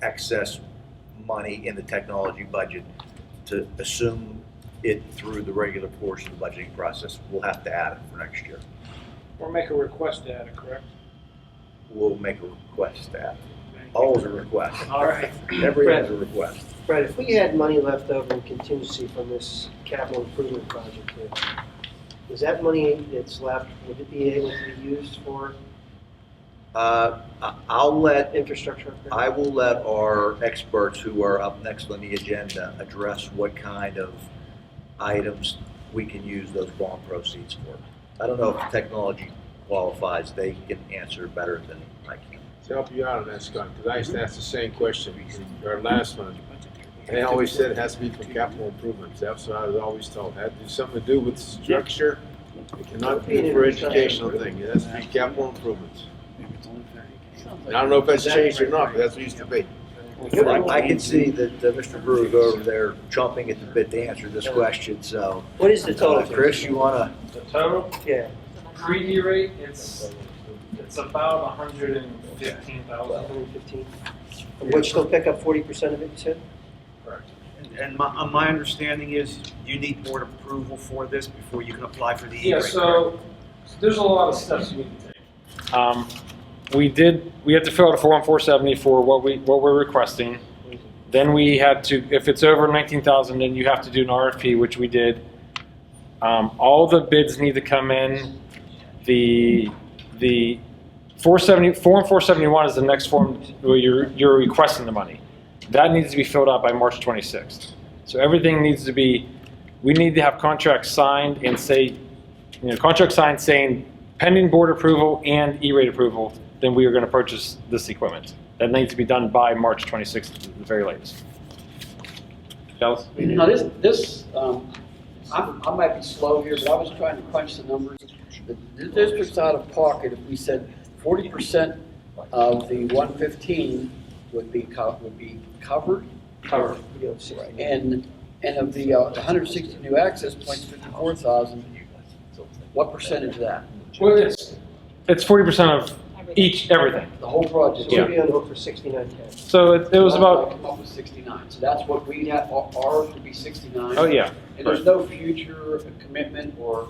excess money in the technology budget to assume it through the regular portion of the budgeting process. We'll have to add it for next year. Or make a request to add it, correct? We'll make a request to add it. Always a request. All right. Everything's a request. Brett, if we had money left over in contingency from this capital improvement project here, is that money that's left, would it be able to be used for I'll let, infrastructure upgrade? I will let our experts who are up next on the agenda address what kind of items we can use those bond proceeds for. I don't know if technology qualifies. They can answer better than I can. To help you out on that, Scott, because I used to ask the same question in our last one. And they always said it has to be for capital improvements. That's what I was always told. It had to do something to do with structure. It cannot be for educational thing. It has to be capital improvements. And I don't know if that's changed or not, but that's what it used to be. I can see that Mr. Brewer's over there chomping at the bit to answer this question, so. What is the total? Chris, you wanna? The total Yeah. pre-E-rate, it's about 115,000. 115. Which they'll pick up 40% of it, you said? Correct. And my understanding is you need board approval for this before you can apply for the E-rate. Yeah, so there's a lot of steps we need to take. We had to fill out a Form 470 for what we're requesting. Then we had to, if it's over 19,000, then you have to do an RFP, which we did. All the bids need to come in. The Form 471 is the next form where you're requesting the money. That needs to be filled out by March 26th. So everything needs to be, we need to have contracts signed and say, contract signed saying pending board approval and E-rate approval, then we are going to purchase this equipment. That needs to be done by March 26th at the very latest. Dallas? Now, I might be slow here, but I was trying to crunch the numbers. The district's out of pocket if we said 40% of the 115 would be covered. Covered. And of the 160 new access points, 54,000, what percentage of that? Well, it's 40% of everything. The whole project? So we'll be on the hook for 6910. So it was I about, come up with 69, so that's what we'd have, ours would be 69. oh yeah. And there's no future commitment, or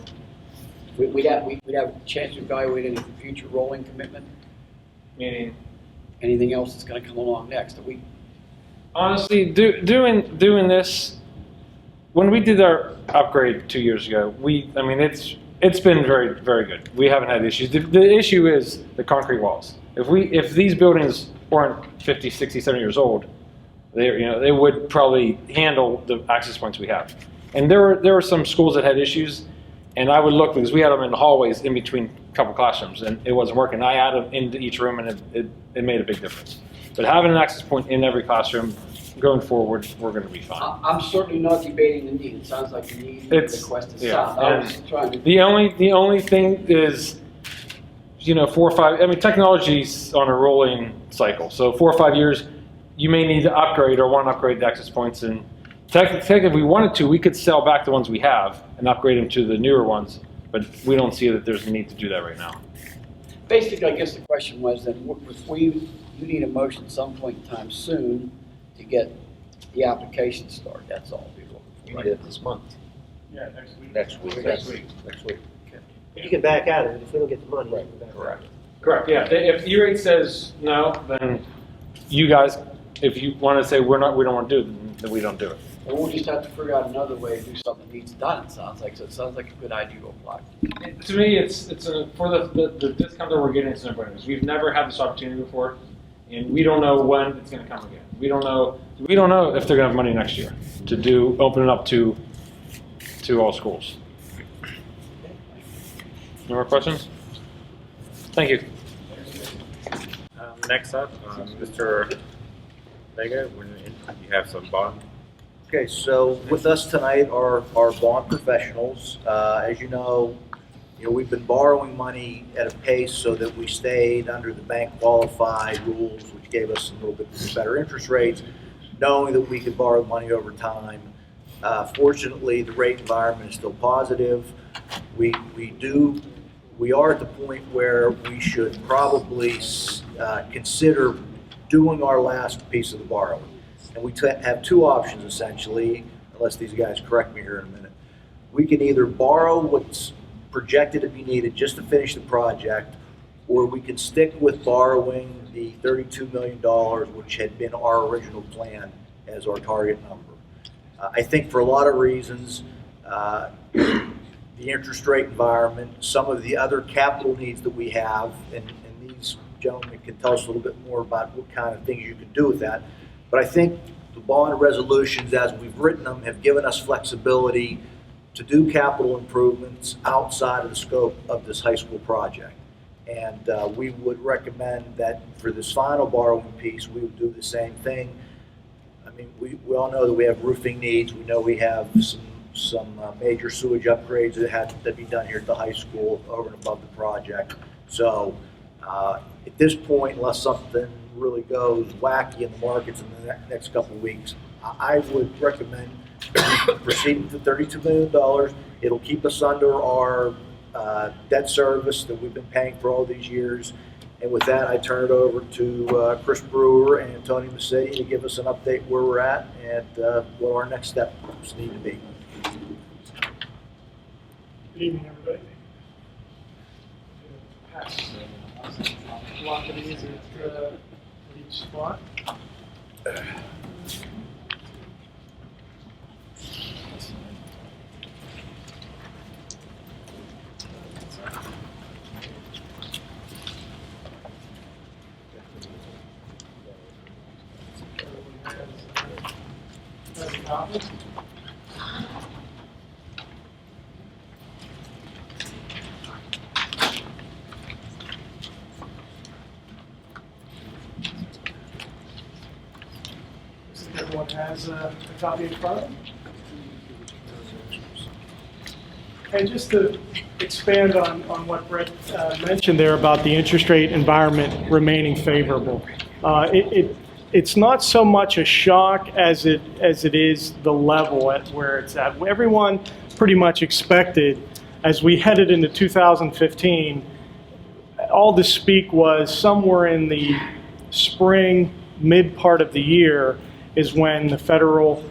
we'd have a chance to evaluate any future rolling commitment, Meaning, anything else that's gonna come along next, that we, honestly, doing this, when we did our upgrade 2 years ago, it's been very, very good. We haven't had issues. The issue is the concrete walls. If these buildings weren't 50, 60, 70 years old, they would probably handle the access points we have. And there were some schools that had issues, and I would look, because we had them in the hallways in between a couple classrooms, and it wasn't working. I added them into each room, and it made a big difference. But having an access point in every classroom, going forward, we're going to be fine. I'm certainly not debating the need, it sounds like the need, the request is yeah. sound. I was trying to. The only thing is, 4 or 5. Technology's on a rolling cycle. So 4 or 5 years, you may need to upgrade or want to upgrade the access points. And technically, if we wanted to, we could sell back the ones we have and upgrade them to the newer ones. But we don't see that there's a need to do that right now. Basically, I guess the question was that if you need a motion at some point in time soon to get the application started, that's all. You need it this month. Yeah, next week. Next week. You can back out of it if we don't get the money. you can back out. Correct. Correct, yeah. If E-rate says no, then you guys, if you want to say we don't want to do it, then we don't do it. And we'll just have to figure out another way to do something that needs done, it sounds like. So it sounds like a good idea to apply. To me, it's for the discount that we're getting to no-brainers. We've never had this opportunity before, and we don't know when it's going to come again. We don't know if they're going to have money next year to open it up to all schools. No more questions? Thank you. Next up, Mr. Vega, you have some bond. Okay, so with us tonight are our bond professionals. As you know, we've been borrowing money at a pace so that we stayed under the bank qualified rules, which gave us a little bit better interest rates, knowing that we could borrow money over time. Fortunately, the rate environment is still positive. We are at the point where we should probably consider doing our last piece of the borrowing. And we have two options essentially, unless these guys correct me here in a minute. We can either borrow what's projected to be needed just to finish the project, or we can stick with borrowing the $32 million, which had been our original plan as our target number. I think for a lot of reasons, the interest rate environment, some of the other capital needs that we have, and these gentlemen can tell us a little bit more about what kind of things you can do with that. But I think the bond resolutions, as we've written them, have given us flexibility to do capital improvements outside of the scope of this high school project. And we would recommend that for this final borrowing piece, we would do the same thing. I mean, we all know that we have roofing needs. We know we have some major sewage upgrades that have to be done here at the high school over and above the project. So at this point, unless something really goes wacky in the markets in the next couple of weeks, I would recommend proceeding with the $32 million. It'll keep us under our debt service that we've been paying for all these years. And with that, I turn it over to Chris Brewer and Tony Massetti to give us an update where we're at and what our next steps need to be. Good evening, everybody. Pass. Block of these at each spot. Has a copy. Everyone has a copy in front of them. And just to expand on what Brett mentioned there about the interest rate environment remaining favorable, it's not so much a shock as it is the level at where it's at. Everyone pretty much expected as we headed into 2015, all the speak was somewhere in the spring, mid part of the year is when the Federal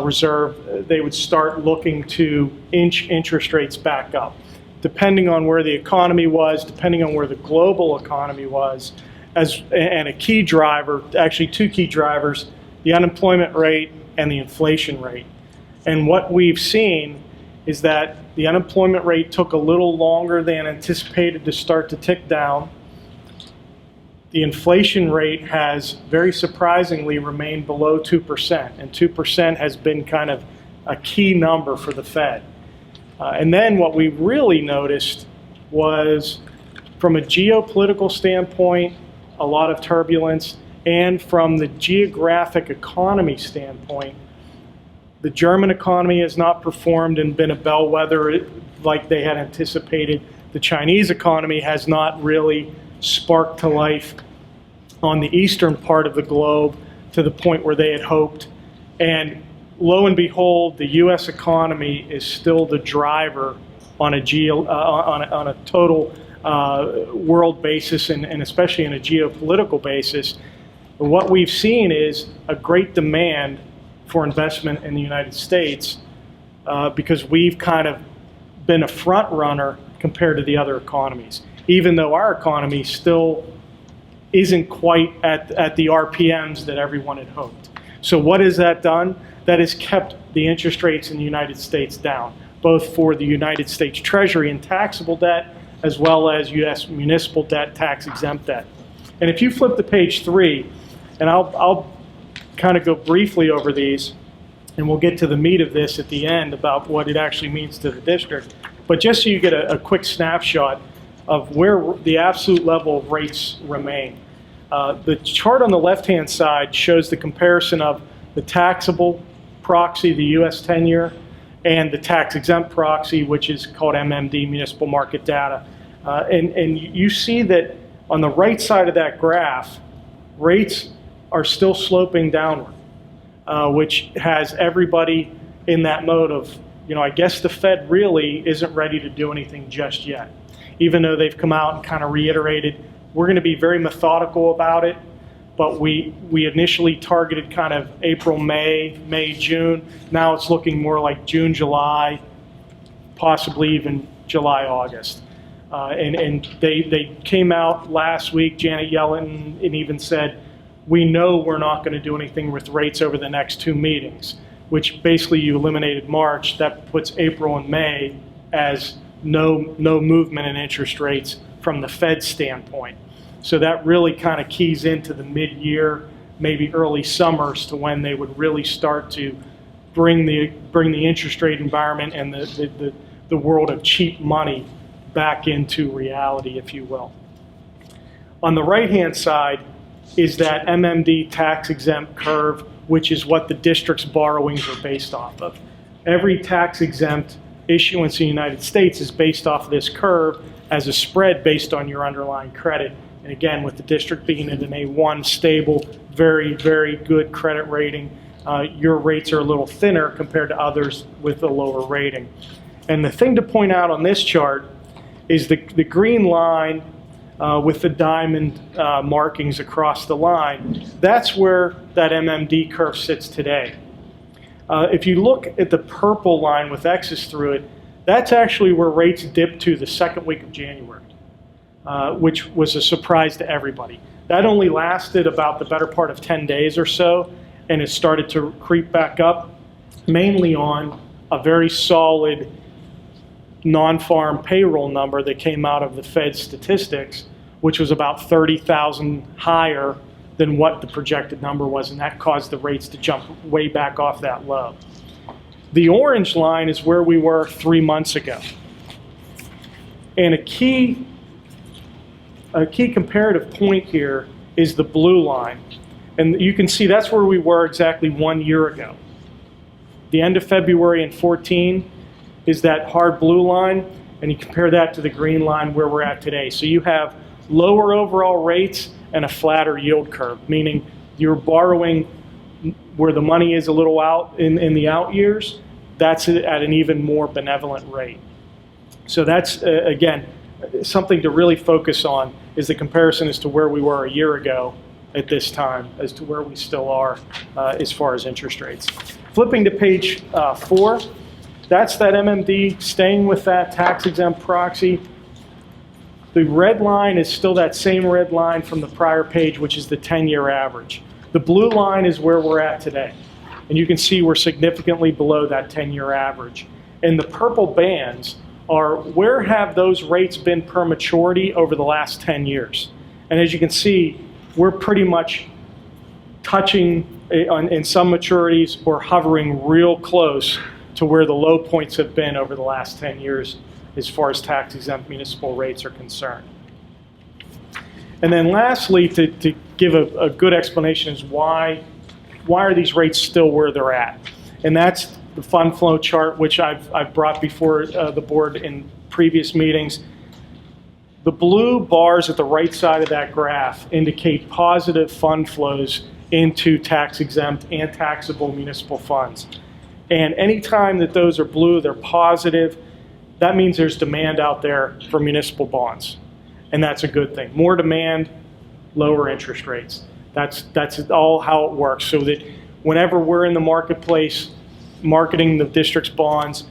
Reserve, they would start looking to inch interest rates back up. Depending on where the economy was, depending on where the global economy was, and a key driver, actually two key drivers, the unemployment rate and the inflation rate. And what we've seen is that the unemployment rate took a little longer than anticipated to start to tick down. The inflation rate has very surprisingly remained below 2%, and 2% has been kind of a key number for the Fed. And then what we really noticed was from a geopolitical standpoint, a lot of turbulence, and from the geographic economy standpoint, the German economy has not performed and been a bellwether like they had anticipated. The Chinese economy has not really sparked to life on the eastern part of the globe to the point where they had hoped. And lo and behold, the U.S. economy is still the driver on a total world basis and especially in a geopolitical basis. And what we've seen is a great demand for investment in the United States because we've kind of been a front runner compared to the other economies, even though our economy still isn't quite at the RPMs that everyone had hoped. So what has that done? That has kept the interest rates in the United States down, both for the United States Treasury and taxable debt, as well as U.S. municipal debt, tax-exempt debt. And if you flip to page 3, and I'll kind of go briefly over these, and we'll get to the meat of this at the end about what it actually means to the district. But just so you get a quick snapshot of where the absolute level of rates remain. The chart on the left-hand side shows the comparison of the taxable proxy, the U.S. 10-year, and the tax-exempt proxy, which is called MMD, Municipal Market Data. And you see that on the right side of that graph, rates are still sloping downward, which has everybody in that mode of, I guess the Fed really isn't ready to do anything just yet. Even though they've come out and kind of reiterated, we're going to be very methodical about it, but we initially targeted kind of April, May, June. Now it's looking more like June, July, possibly even July, August. And they came out last week, Janet Yellen, and even said, we know we're not going to do anything with rates over the next 2 meetings, which basically you eliminated March. That puts April and May as no movement in interest rates from the Fed standpoint. So that really kind of keys into the mid-year, maybe early summers, to when they would really start to bring the interest rate environment and the world of cheap money back into reality, if you will. On the right-hand side is that MMD tax-exempt curve, which is what the district's borrowings are based off of. Every tax-exempt issuance in the United States is based off of this curve as a spread based on your underlying credit. And again, with the district being at an A1 stable, very, very good credit rating, your rates are a little thinner compared to others with a lower rating. And the thing to point out on this chart is the green line with the diamond markings across the line. That's where that MMD curve sits today. If you look at the purple line with X's through it, that's actually where rates dipped to the second week of January, which was a surprise to everybody. That only lasted about the better part of 10 days or so, and it started to creep back up, mainly on a very solid non-farm payroll number that came out of the Fed statistics, which was about 30,000 higher than what the projected number was, and that caused the rates to jump way back off that low. The orange line is where we were 3 months ago. And a key comparative point here is the blue line. And you can see that's where we were exactly 1 year ago. The end of February in 14 is that hard blue line, and you compare that to the green line where we're at today. So you have lower overall rates and a flatter yield curve, meaning you're borrowing where the money is a little out in the out years. That's at an even more benevolent rate. So that's, again, something to really focus on is the comparison as to where we were a year ago at this time as to where we still are as far as interest rates. Flipping to page 4, that's that MMD staying with that tax-exempt proxy. The red line is still that same red line from the prior page, which is the 10-year average. The blue line is where we're at today. And you can see we're significantly below that 10-year average. And the purple bands are where have those rates been per maturity over the last 10 years. And as you can see, we're pretty much touching in some maturities or hovering real close to where the low points have been over the last 10 years as far as tax-exempt municipal rates are concerned. And then lastly, to give a good explanation is why are these rates still where they're at? And that's the fund flow chart, which I've brought before the board in previous meetings. The blue bars at the right side of that graph indicate positive fund flows into tax-exempt and taxable municipal funds. And anytime that those are blue, they're positive, that means there's demand out there for municipal bonds. And that's a good thing. More demand, lower interest rates. That's all how it works. So that whenever we're in the marketplace marketing the district's bonds,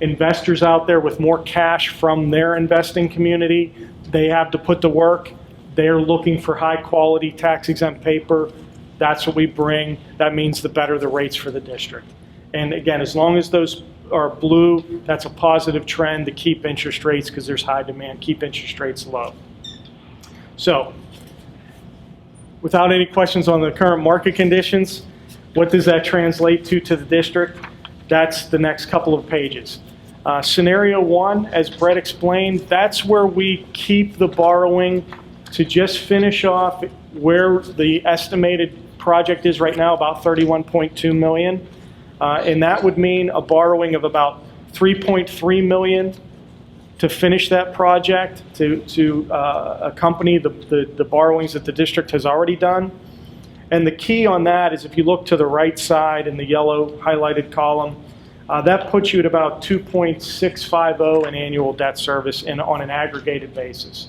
investors out there with more cash from their investing community, they have to put to work. They're looking for high quality tax exempt paper. That's what we bring. That means the better the rates for the district. And again, as long as those are blue, that's a positive trend to keep interest rates, because there's high demand, keep interest rates low. So, without any questions on the current market conditions, what does that translate to the district? That's the next couple of pages. Scenario 1, as Brett explained, that's where we keep the borrowing to just finish off where the estimated project is right now, about $31.2 million. And that would mean a borrowing of about $3.3 million to finish that project, to accompany the borrowings that the district has already done. And the key on that is if you look to the right side in the yellow highlighted column, that puts you at about 2.650 in annual debt service on an aggregated basis.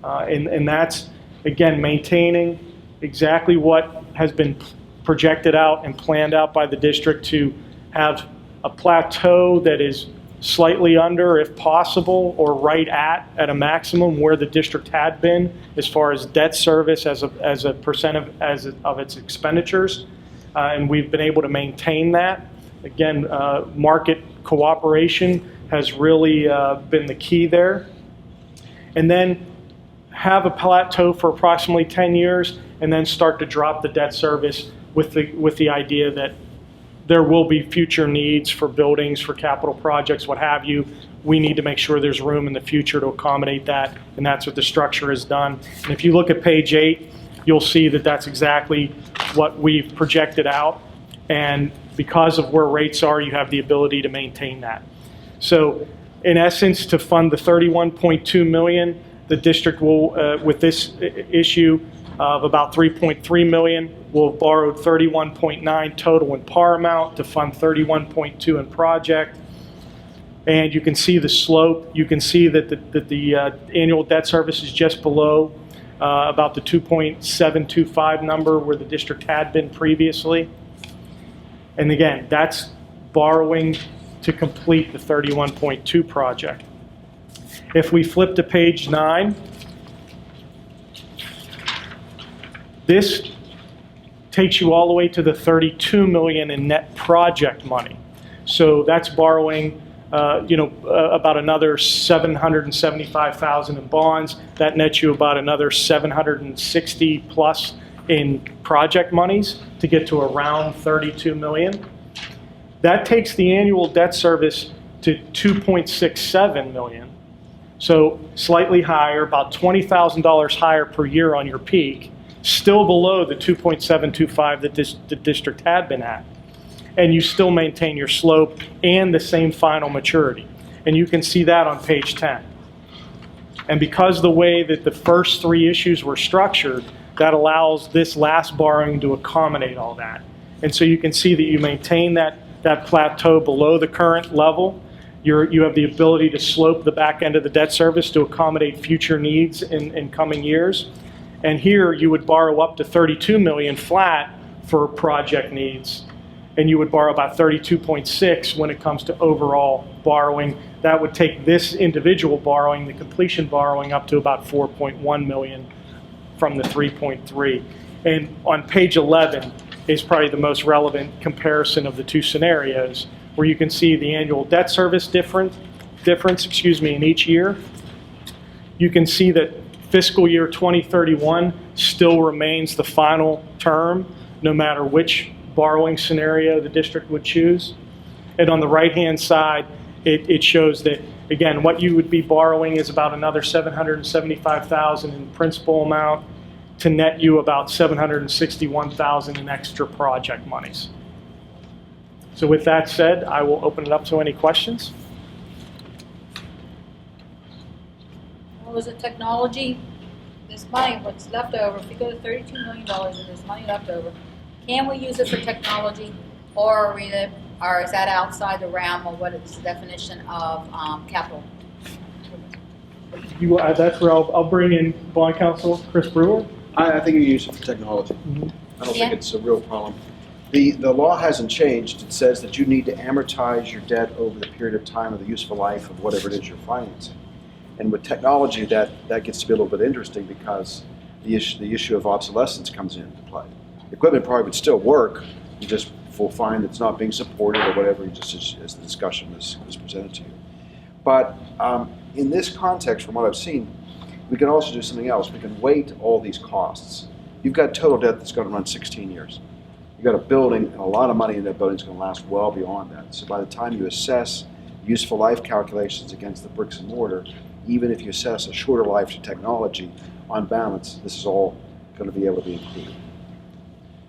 And that's, again, maintaining exactly what has been projected out and planned out by the district to have a plateau that is slightly under, if possible, or right at a maximum where the district had been as far as debt service as a percent of its expenditures. And we've been able to maintain that. Again, market cooperation has really been the key there. And then have a plateau for approximately 10 years and then start to drop the debt service with the idea that there will be future needs for buildings, for capital projects, what have you. We need to make sure there's room in the future to accommodate that, and that's what the structure has done. And if you look at page 8, you'll see that that's exactly what we've projected out. And because of where rates are, you have the ability to maintain that. So in essence, to fund the $31.2 million, the district will, with this issue of about $3.3 million, will have borrowed $31.9 total in par amount to fund $31.2 in project. And you can see the slope. You can see that the annual debt service is just below about the 2.725 number where the district had been previously. And again, that's borrowing to complete the 31.2 project. If we flip to page 9, this takes you all the way to the $32 million in net project money. So that's borrowing, about another $775,000 in bonds. That nets you about another $760 plus in project monies to get to around $32 million. That takes the annual debt service to $2.67 million. So slightly higher, about $20,000 higher per year on your peak, still below the 2.725 that the district had been at. And you still maintain your slope and the same final maturity. And you can see that on page 10. And because the way that the first 3 issues were structured, that allows this last borrowing to accommodate all that. And so you can see that you maintain that plateau below the current level. You have the ability to slope the back end of the debt service to accommodate future needs in coming years. And here you would borrow up to $32 million flat for project needs. And you would borrow about 32.6 when it comes to overall borrowing. That would take this individual borrowing, the completion borrowing, up to about 4.1 million from the 3.3. And on page 11 is probably the most relevant comparison of the 2 scenarios, where you can see the annual debt service difference in each year. You can see that fiscal year 2031 still remains the final term, no matter which borrowing scenario the district would choose. And on the right-hand side, it shows that, again, what you would be borrowing is about another $775,000 in principal amount to net you about $761,000 in extra project monies. So with that said, I will open it up to any questions. Well, is it technology? This money, what's left over, if we go to $32 million and there's money left over, can we use it for technology, or is that outside the realm of what is the definition of capital? That's where I'll bring in bond counsel Chris Brewer. I think you use it for technology. I don't think it's a real problem. The law hasn't changed. It says that you need to amortize your debt over the period of time of the useful life of whatever it is you're financing. And with technology, that gets to be a little bit interesting because the issue of obsolescence comes into play. The equipment probably would still work. You just will find it's not being supported or whatever, just as the discussion is presented to you. But in this context, from what I've seen, we can also do something else. We can weight all these costs. You've got total debt that's going to run 16 years. You've got a building, and a lot of money in that building is going to last well beyond that. So by the time you assess useful life calculations against the bricks and mortar, even if you assess a shorter life to technology, on balance, this is all going to be able to be included.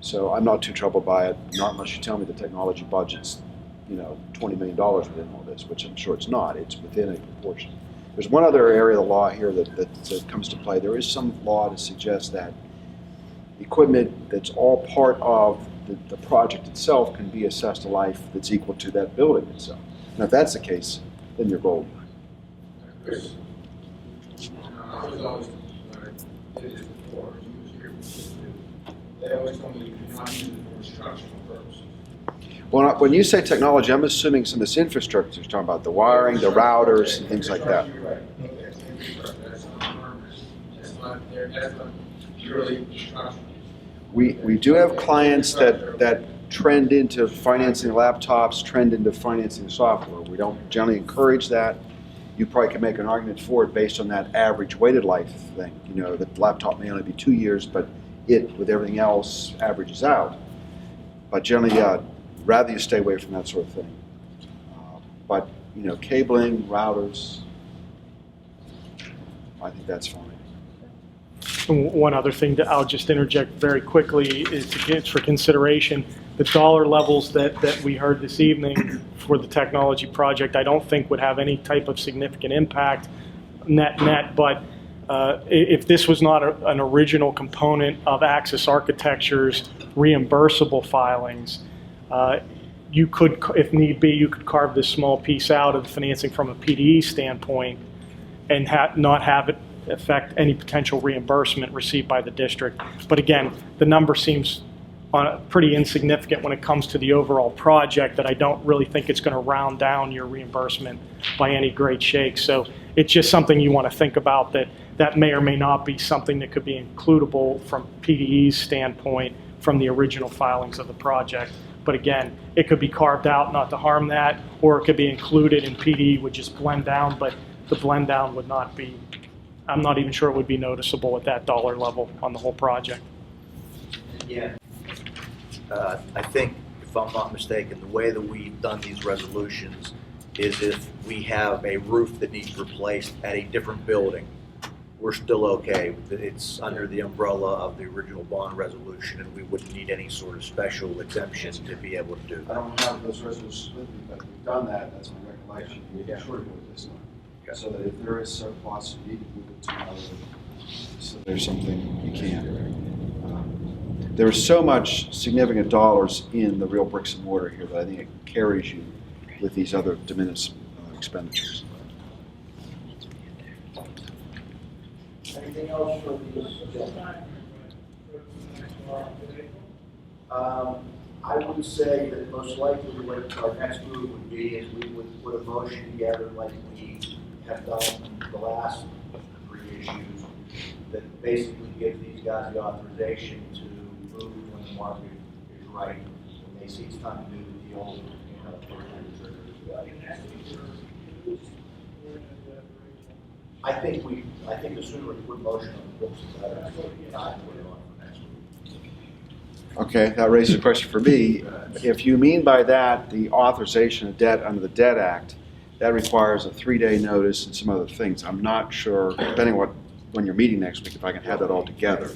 So I'm not too troubled by it, not unless you tell me the technology budget's, $20 million within all this, which I'm sure it's not. It's within a proportion. There's one other area of the law here that comes to play. There is some law to suggest that equipment that's all part of the project itself can be assessed a life that's equal to that building itself. And if that's the case, then you're golden. I was always, when I did this before, they always told me you could not use it for instructional purposes. Well, when you say technology, I'm assuming some of this infrastructure, you're talking about the wiring, the routers, and things like that. You're right. Okay, it's infrastructure. That's not purely instructional. We do have clients that trend into financing laptops, trend into financing software. We don't generally encourage that. You probably can make an argument for it based on that average weighted life thing. The laptop may only be 2 years, but it, with everything else, averages out. But generally, rather you stay away from that sort of thing. But cabling, routers, I think that's fine. One other thing that I'll just interject very quickly is for consideration, the dollar levels that we heard this evening for the technology project, I don't think would have any type of significant impact net, but if this was not an original component of Axis Architecture's reimbursable filings, you could, if need be, you could carve this small piece out of the financing from a PDE standpoint and not have it affect any potential reimbursement received by the district. But again, the number seems pretty insignificant when it comes to the overall project, that I don't really think it's going to round down your reimbursement by any great shake. So it's just something you want to think about, that may or may not be something that could be includable from PDE's standpoint from the original filings of the project. But again, it could be carved out not to harm that, or it could be included and PDE would just blend down, but the blend down would not be, I'm not even sure it would be noticeable at that dollar level on the whole project. Yeah. I think, if I'm not mistaken, the way that we've done these resolutions is if we have a roof that needs replaced at a different building, we're still okay. It's under the umbrella of the original bond resolution, and we wouldn't need any sort of special exemption to be able to do I that. don't have those resolutions with me, but we've done that. That's my recollection. We can sure go with this one. Okay. So that if there is surplus, you need to move it to another, so there's something you can. There is so much significant dollars in the real bricks and mortar here that I think it carries you with these other diminished expenditures. Anything else for these? I would say that most likely what our next move would be is we would put a motion together like we have done the last 3 issues that basically gives these guys the authorization to move when the market is right, when they see it's time to do the deal, I think the sooner we put motion on the books, the better. Not put it on for next week. Okay, that raises a question for me. If you mean by that the authorization of debt under the Debt Act, that requires a 3-day notice and some other things. I'm not sure, depending on when you're meeting next week, if I can have that all together.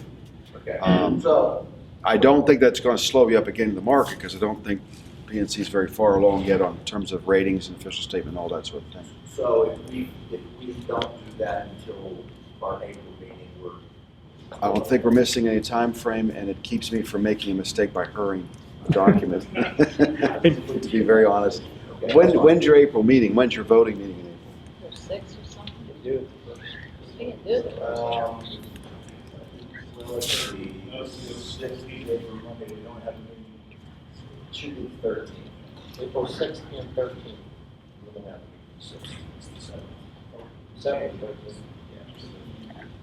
Okay. So I don't think that's going to slow you up again in the market, because I don't think PNC is very far along yet on terms of ratings and official statement and all that sort of thing. So if we don't do that until our April meeting, I don't think we're missing any time frame, and it keeps me from making a mistake by hurrying the document, to be very honest. Okay. When's your April meeting? When's your voting meeting in April? 6 or something. We can do it. well, let's see. 16th, April, Monday, we don't have a meeting. It should be 13th. April 6th and 13th. We don't have a 6th, 7th, 13th.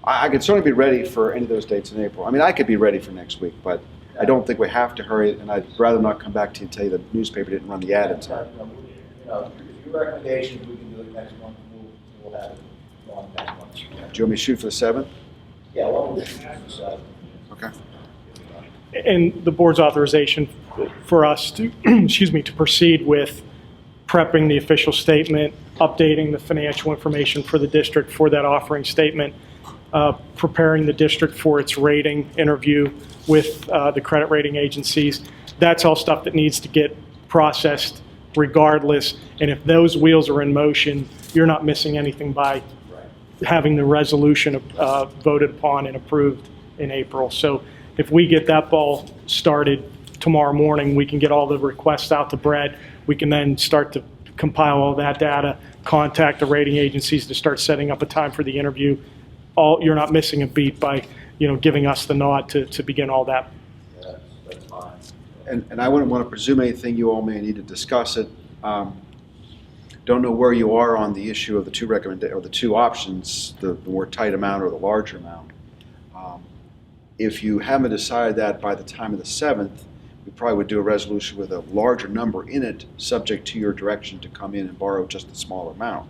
I could certainly be ready for any of those dates in April. I mean, I could be ready for next week, but I don't think we have to hurry it, and I'd rather not come back to you and tell you the newspaper didn't run the ad in time. If your recommendations, we can do it next month, we'll have it on next month. Do you want me to shoot for the 7th? Yeah, well, we'll shoot for the 7th. Okay. And the board's authorization for us to, excuse me, to proceed with prepping the official statement, updating the financial information for the district for that offering statement, preparing the district for its rating interview with the credit rating agencies. That's all stuff that needs to get processed regardless. And if those wheels are in motion, you're not missing anything by having the resolution voted upon and approved in April. So if we get that ball started tomorrow morning, we can get all the requests out to Brett. We can then start to compile all that data, contact the rating agencies to start setting up a time for the interview. You're not missing a beat by, giving us the nod to begin all that. That's fine. And I wouldn't want to presume anything. You all may need to discuss it. Don't know where you are on the issue of the the two options, the more tight amount or the larger amount. If you haven't decided that by the time of the 7th, we probably would do a resolution with a larger number in it, subject to your direction to come in and borrow just a smaller amount.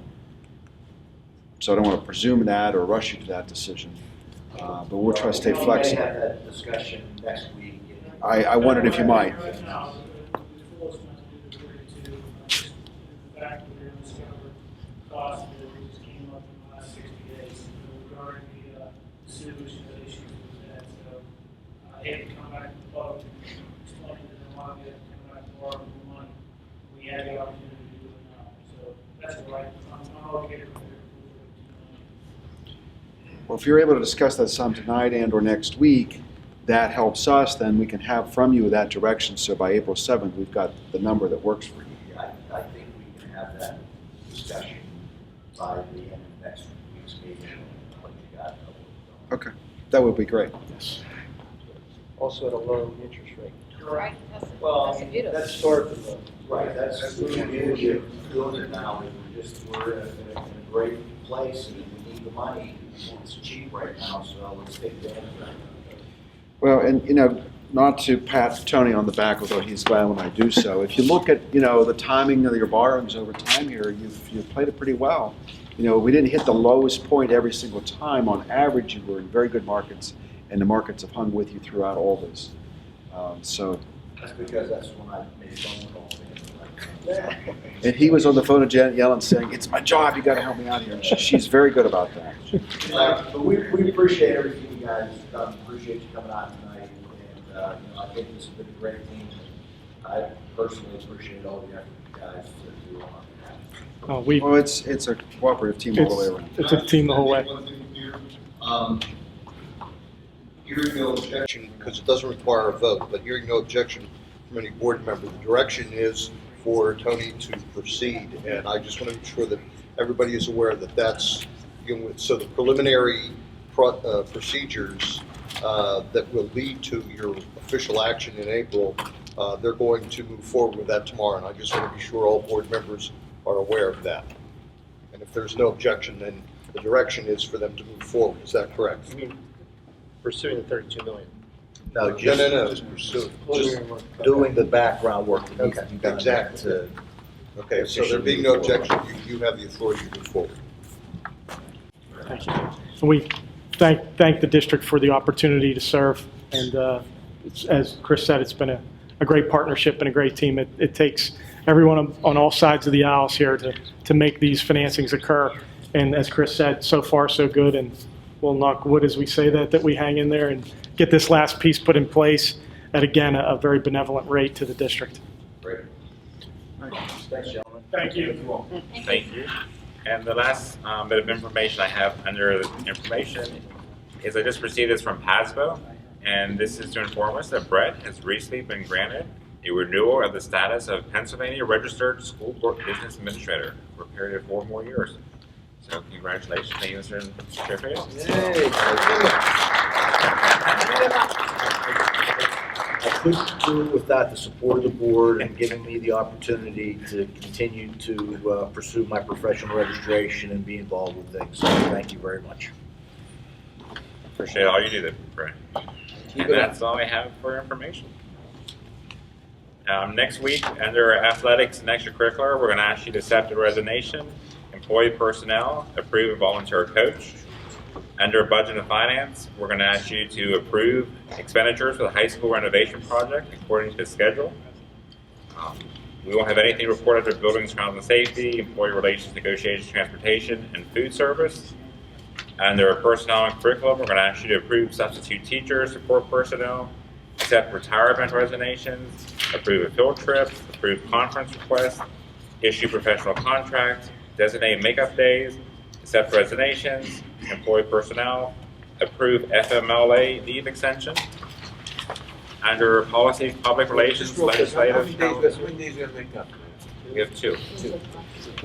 So I don't want to presume that or rush you to that decision, but we'll try to stay flexible. We may have that discussion next week. I wondered if you might. Cost that we just came up in the last 60 days regarding the solution to issues with that. So I hate to come back to the public and explain that they want to come back and borrow more money. We had the opportunity to do it now. So that's right. I'm okay with it. Well, if you're able to discuss that some tonight and or next week, that helps us. Then we can have from you that direction. So by April 7th, we've got the number that works for you. Yeah, I think we can have that discussion by the end of next week's meeting. What you got. Okay, that would be great. Yes. Also at a low interest rate. Right, Well, that's a beautiful. that's historically low. Right, that's the beauty of doing it now, is we're in a great place, and we need the money. It's cheap right now, so let's take advantage of that. Well, and not to pat Tony on the back, although he's glad when I do so. If you look at the timing of your borrowings over time here, you've played it pretty well. We didn't hit the lowest point every single time. On average, you were in very good markets, and the markets have hung with you throughout all this. So. That's because that's when I made phone calls. And he was on the phone to Janet Yellen saying, "It's my job. You got to help me out here." And she's very good about that. But we appreciate everything you guys have done. Appreciate you coming out tonight, and I think this has been a great team. I personally appreciate all the effort you guys to do on our behalf. Well, it's a cooperative team all the way around. It's a team the whole way. Hearing no objection, because it doesn't require a vote, but hearing no objection from any board member, the direction is for Tony to proceed, and I just want to make sure that everybody is aware that that's, so the preliminary procedures that will lead to your official action in April, they're going to move forward with that tomorrow, and I just want to be sure all board members are aware of that. And if there's no objection, then the direction is for them to move forward. Is that correct? I mean, pursuing the 32 million. No, No, just just pursue. just doing the background work that needs to be done. Exactly. to- Okay, so there being no objection, you have the authority to move forward. Thank you. And we thank the district for the opportunity to serve. And as Chris said, it's been a great partnership and a great team. It takes everyone on all sides of the aisles here to make these financings occur. And as Chris said, so far so good. And we'll knock wood as we say that we hang in there and get this last piece put in place at, again, a very benevolent rate to the district. Great. Thanks, gentlemen. Thank you. Thank you. And the last bit of information I have under the information is I just received this from PASBO, and this is to inform us that Brett has recently been granted a renewal of the status of Pennsylvania Registered School Board Business Administrator for a period of 4 more years. So congratulations, thank you, Mr. Certificate. I couldn't do without the support of the board and giving me the opportunity to continue to pursue my professional registration and be involved with things. So thank you very much. Appreciate all you do there, Brett. And that's all I have for information. Next week, under athletics and extracurricular, we're going to ask you to accept a resignation, employee personnel, approve a volunteer coach. Under budget and finance, we're going to ask you to approve expenditures for the high school renovation project according to schedule. We won't have anything reported for buildings, grounds, and safety, employee relations, negotiations, transportation, and food service. Under personnel and curriculum, we're going to ask you to approve substitute teachers, support personnel, accept retirement resignations, approve a field trip, approve conference requests, issue professional contracts, designate makeup days, accept resignations, employ personnel, approve FMLA leave extension. Under policy, public relations, legislative. How many days are gonna make up? We have two.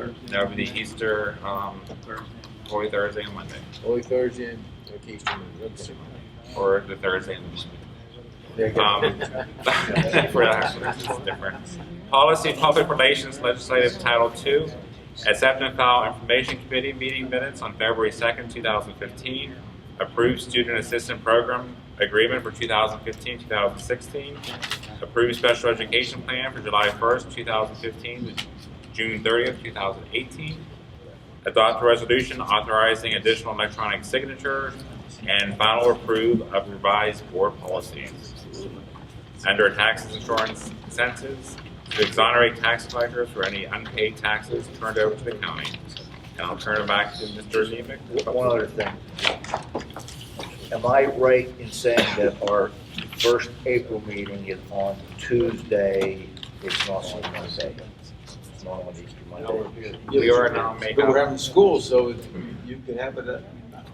And over the Easter, Holy Thursday and Monday. Holy Thursday and Easter Monday. Let's see. Or the Thursday and There you the Monday. For that, this is different. Policy, public relations, legislative title II. Accept and file information committee meeting minutes on February 2nd, 2015. Approve student assistant program agreement for 2015-2016. Approve special education plan for July 1st, 2015 to June 30th, 2018. Adopt a resolution authorizing additional electronic signatures, and final approve of revised board policies. Under taxes, insurance, expenses, to exonerate tax collectors for any unpaid taxes turned over to the county. And I'll turn it back to Mr. Nemec. One other thing. Am I right in saying that our first April meeting is on Tuesday, it's not on Monday? It's not on Easter Monday? We are now making. But we're having school, so you can have it. You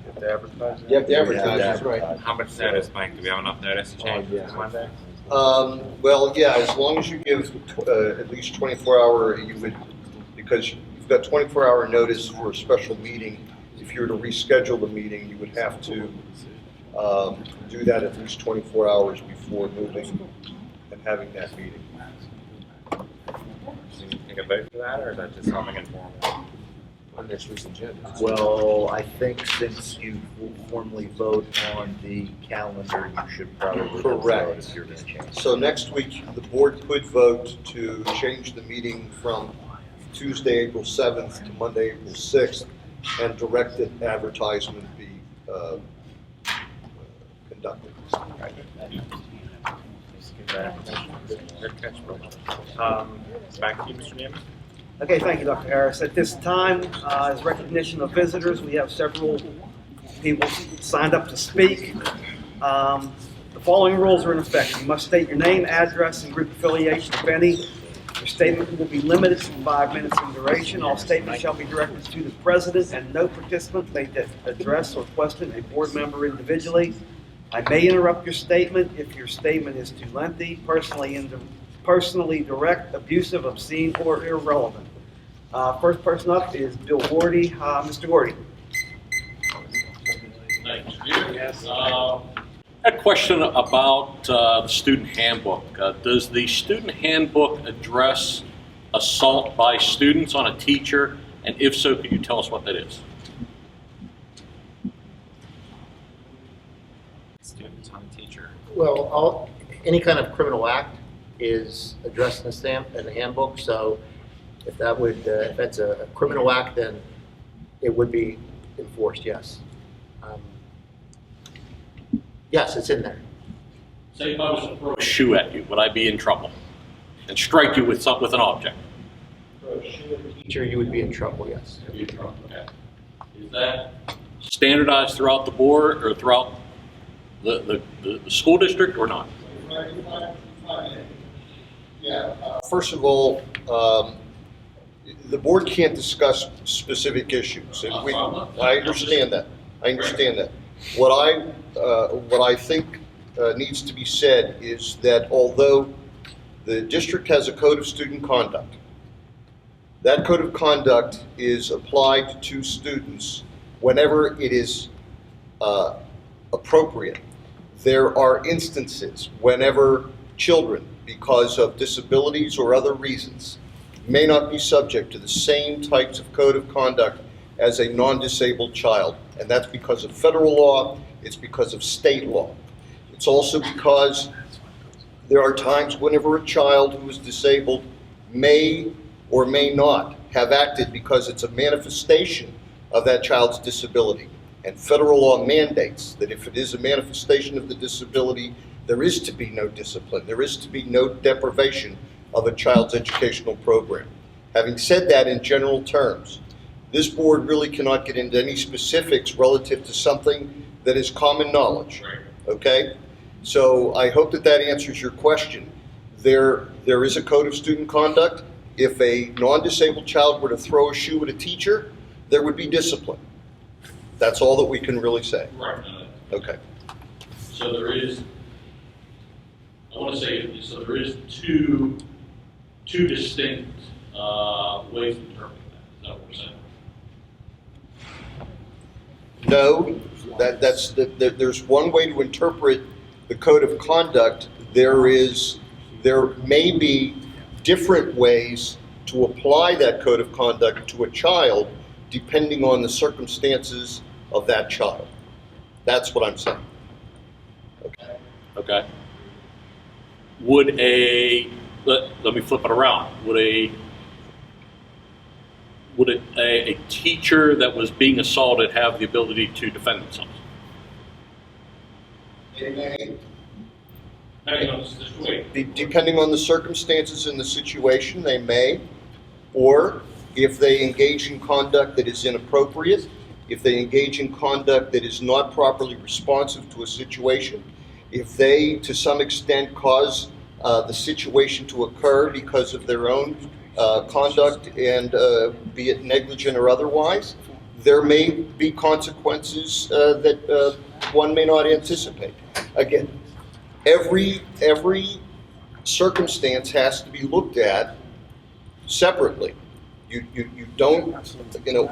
have to advertise. You have to advertise, that's right. How much notice, Mike? Do we have enough notice to change yeah. to Monday? Well, yeah, as long as you give at least 24-hour, you would, because you've got 24-hour notice for a special meeting. If you were to reschedule the meeting, you would have to do that at least 24 hours before moving and having that meeting. Do you take a vote for that, or is that just something informal? On next week's agenda. Well, I think since you will formally vote on the calendar, you should probably vote Correct. if you're going to change. So next week, the board could vote to change the meeting from Tuesday, April 7th to Monday, April 6th, and directed advertisement be conducted. Good catch, Bill. Back to you, Mr. Nemec. Okay, thank you, Dr. Harris. At this time, as recognition of visitors, we have several people signed up to speak. The following rules are in effect. You must state your name, address, and group affiliation, if any. Your statement will be limited to 5 minutes in duration. All statements shall be directed to the president, and no participant may address or question a board member individually. I may interrupt your statement if your statement is too lengthy, personally direct, abusive, obscene, or irrelevant. First person up is Bill Gordy. Mr. Gordy. Thank you. Yes. A question about the student handbook. Does the student handbook address assault by students on a teacher? And if so, could you tell us what that is? Students on teacher. Well, any kind of criminal act is addressed in the handbook, so if that's a criminal act, then it would be enforced, yes. Yes, it's in there. Say if I was to throw a shoe at you, would I be in trouble? And strike you with an object? Throw a shoe at the teacher, you would be in trouble, yes. Be in trouble, okay. Is that standardized throughout the board or throughout the school district or not? First of all, the board can't discuss specific issues, and I understand that. What I think needs to be said is that although the district has a code of student conduct, that code of conduct is applied to students whenever it is appropriate. There are instances whenever children, because of disabilities or other reasons, may not be subject to the same types of code of conduct as a non-disabled child. And that's because of federal law, it's because of state law. It's also because there are times whenever a child who is disabled may or may not have acted because it's a manifestation of that child's disability. And federal law mandates that if it is a manifestation of the disability, there is to be no discipline, there is to be no deprivation of a child's educational program. Having said that in general terms, this board really cannot get into any specifics relative to something that is common knowledge, okay? So I hope that that answers your question. There is a code of student conduct. If a non-disabled child were to throw a shoe at a teacher, there would be discipline. That's all that we can really say. Right. Okay. So there is, I want to say, so there is two distinct ways of interpreting that. Is that what we're saying? No, there's one way to interpret the code of conduct. There may be different ways to apply that code of conduct to a child depending on the circumstances of that child. That's what I'm saying. Okay. Okay. Would let me flip it around. Would a teacher that was being assaulted have the ability to defend themselves? Depending on the circumstances and the situation, they may, or if they engage in conduct that is inappropriate, if they engage in conduct that is not properly responsive to a situation, if they, to some extent, cause the situation to occur because of their own conduct and be it negligent or otherwise, there may be consequences that one may not anticipate. Again, every circumstance has to be looked at separately. You don't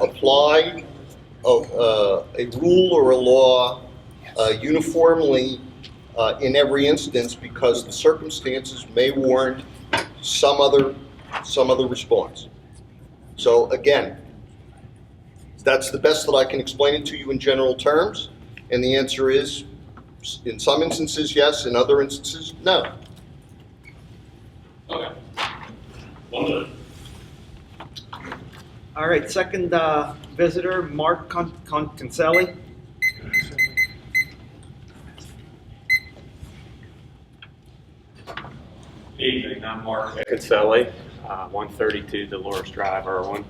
apply a rule or a law uniformly in every instance because the circumstances may warrant some other response. So again, that's the best that I can explain it to you in general terms, and the answer is, in some instances, yes, in other instances, no. Okay. 1 minute. All right, second visitor, Mark Concelli. Evening, I'm Mark Concelli, 132 Dolores Drive, Irwin.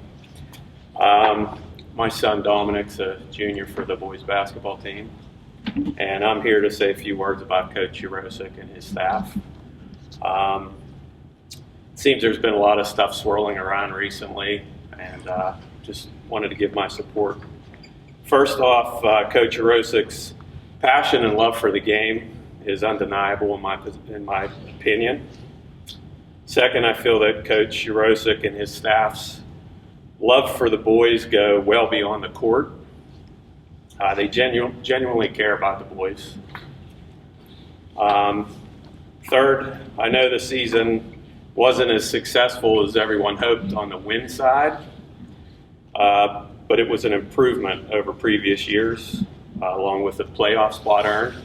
My son Dominic's a junior for the boys basketball team, and I'm here to say a few words about Coach Urosic and his staff. It seems there's been a lot of stuff swirling around recently, and just wanted to give my support. First off, Coach Urosic's passion and love for the game is undeniable in my opinion. Second, I feel that Coach Urosic and his staff's love for the boys go well beyond the court. They genuinely care about the boys. Third, I know the season wasn't as successful as everyone hoped on the win side, but it was an improvement over previous years, along with the playoff spot earned.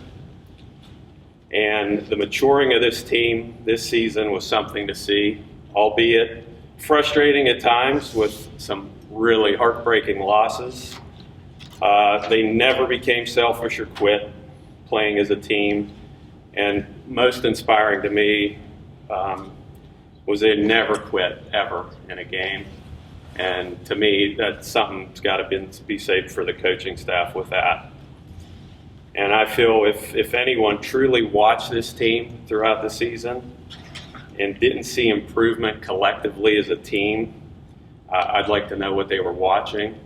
And the maturing of this team this season was something to see, albeit frustrating at times with some really heartbreaking losses. They never became selfish or quit playing as a team. And most inspiring to me was they never quit, ever, in a game. And to me, that's something that's got to be said for the coaching staff with that. And I feel if anyone truly watched this team throughout the season and didn't see improvement collectively as a team, I'd like to know what they were watching.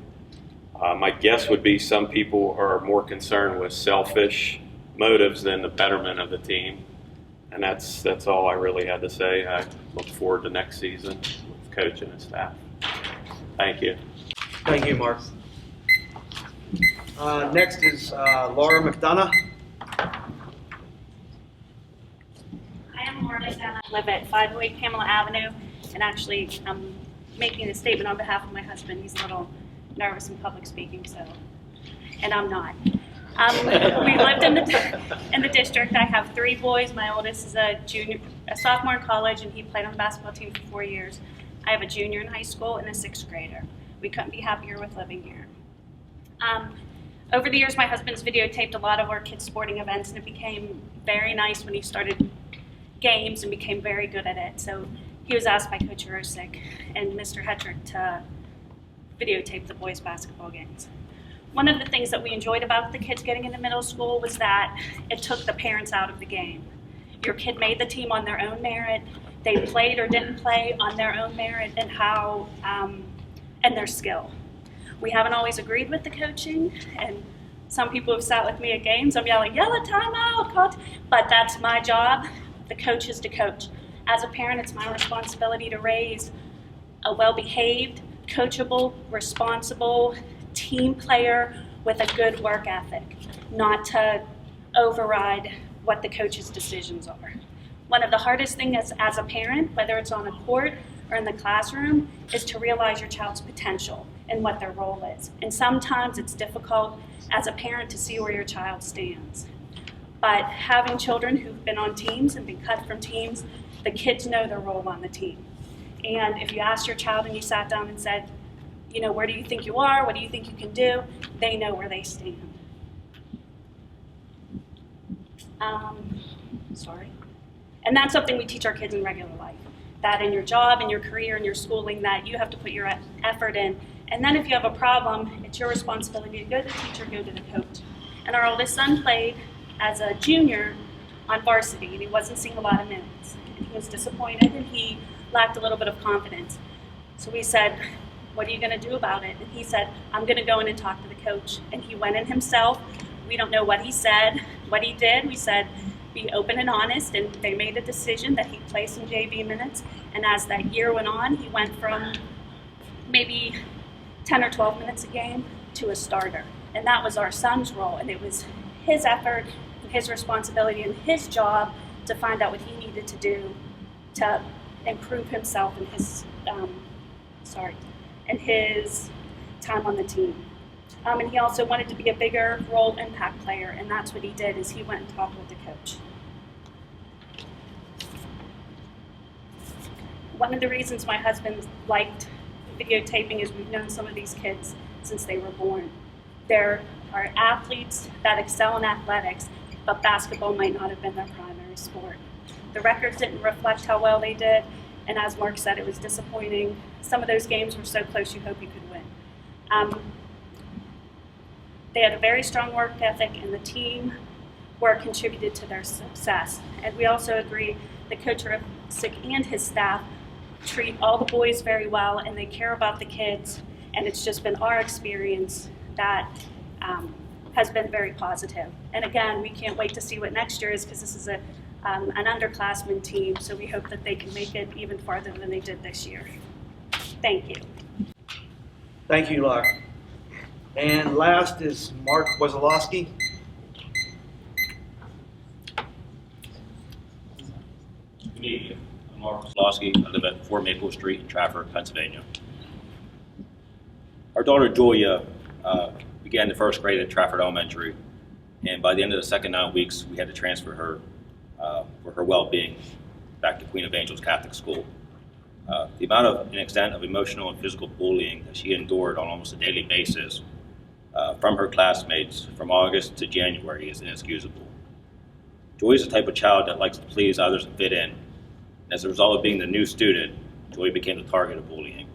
My guess would be some people are more concerned with selfish motives than the betterment of the team. And that's all I really had to say. I look forward to next season with Coach and his staff. Thank you. Thank you, Mark. Next is Laura McDonough. I am Laura McDonough. I live at 508 Pamela Avenue, and actually I'm making a statement on behalf of my husband. He's a little nervous in public speaking, and I'm not. We lived in the district. I have 3 boys. My oldest is a sophomore in college, and he played on the basketball team for 4 years. I have a junior in high school and a 6th grader. We couldn't be happier with living here. Over the years, my husband's videotaped a lot of our kids' sporting events, and it became very nice when he started games and became very good at it. So he was asked by Coach Rosick and Mr. Hetrick to videotape the boys' basketball games. One of the things that we enjoyed about the kids getting into middle school was that it took the parents out of the game. Your kid made the team on their own merit. They played or didn't play on their own merit and how and their skill. We haven't always agreed with the coaching, and some people have sat with me at games. I'm yelling, "Yell a timeout, coach!" But that's my job. The coach is to coach. As a parent, it's my responsibility to raise a well-behaved, coachable, responsible team player with a good work ethic, not to override what the coach's decisions are. One of the hardest things as a parent, whether it's on a court or in the classroom, is to realize your child's potential and what their role is. And sometimes it's difficult as a parent to see where your child stands. But having children who've been on teams and been cut from teams, the kids know their role on the team. And if you asked your child and you sat down and said, you know, where do you think you are? What do you think you can do? They know where they stand. And that's something we teach our kids in regular life. That in your job, in your career, in your schooling, that you have to put your effort in. And then if you have a problem, it's your responsibility to go to the teacher, go to the coach. And our oldest son played as a junior on varsity, and he wasn't seeing a lot of minutes. And he was disappointed, and he lacked a little bit of confidence. So we said, what are you going to do about it? And he said, I'm going to go in and talk to the coach. And he went in himself. We don't know what he said, what he did. We said, be open and honest, and they made a decision that he'd play some JV minutes. And as that year went on, he went from maybe 10 or 12 minutes a game to a starter. And that was our son's role, and it was his effort, and his responsibility, and his job to find out what he needed to do to improve himself and his his time on the team. And he also wanted to be a bigger role impact player, and that's what he did, is he went and talked with the coach. One of the reasons my husband liked videotaping is we've known some of these kids since they were born. There are athletes that excel in athletics, but basketball might not have been their primary sport. The records didn't reflect how well they did, and as Mark said, it was disappointing. Some of those games were so close you hope you could win. They had a very strong work ethic, and the team work contributed to their success. And we also agree that Coach Rosick and his staff treat all the boys very well, and they care about the kids, and it's just been our experience that has been very positive. And again, we can't wait to see what next year is, because this is an underclassmen team, so we hope that they can make it even farther than they did this year. Thank you. Thank you, Laura. And last is Mark Wazalowski. Good evening. I'm Mark Wazalowski. I live at 4 Maple Street in Trafford, Pennsylvania. Our daughter Julia began the first grade at Trafford Elementary, and by the end of the second 9 weeks, we had to transfer her for her well-being back to Queen of Angels Catholic School. The amount of and extent of emotional and physical bullying that she endured on almost a daily basis from her classmates from August to January is inexcusable. Joy is the type of child that likes to please others and fit in. And as a result of being the new student, Joy became the target of bullying.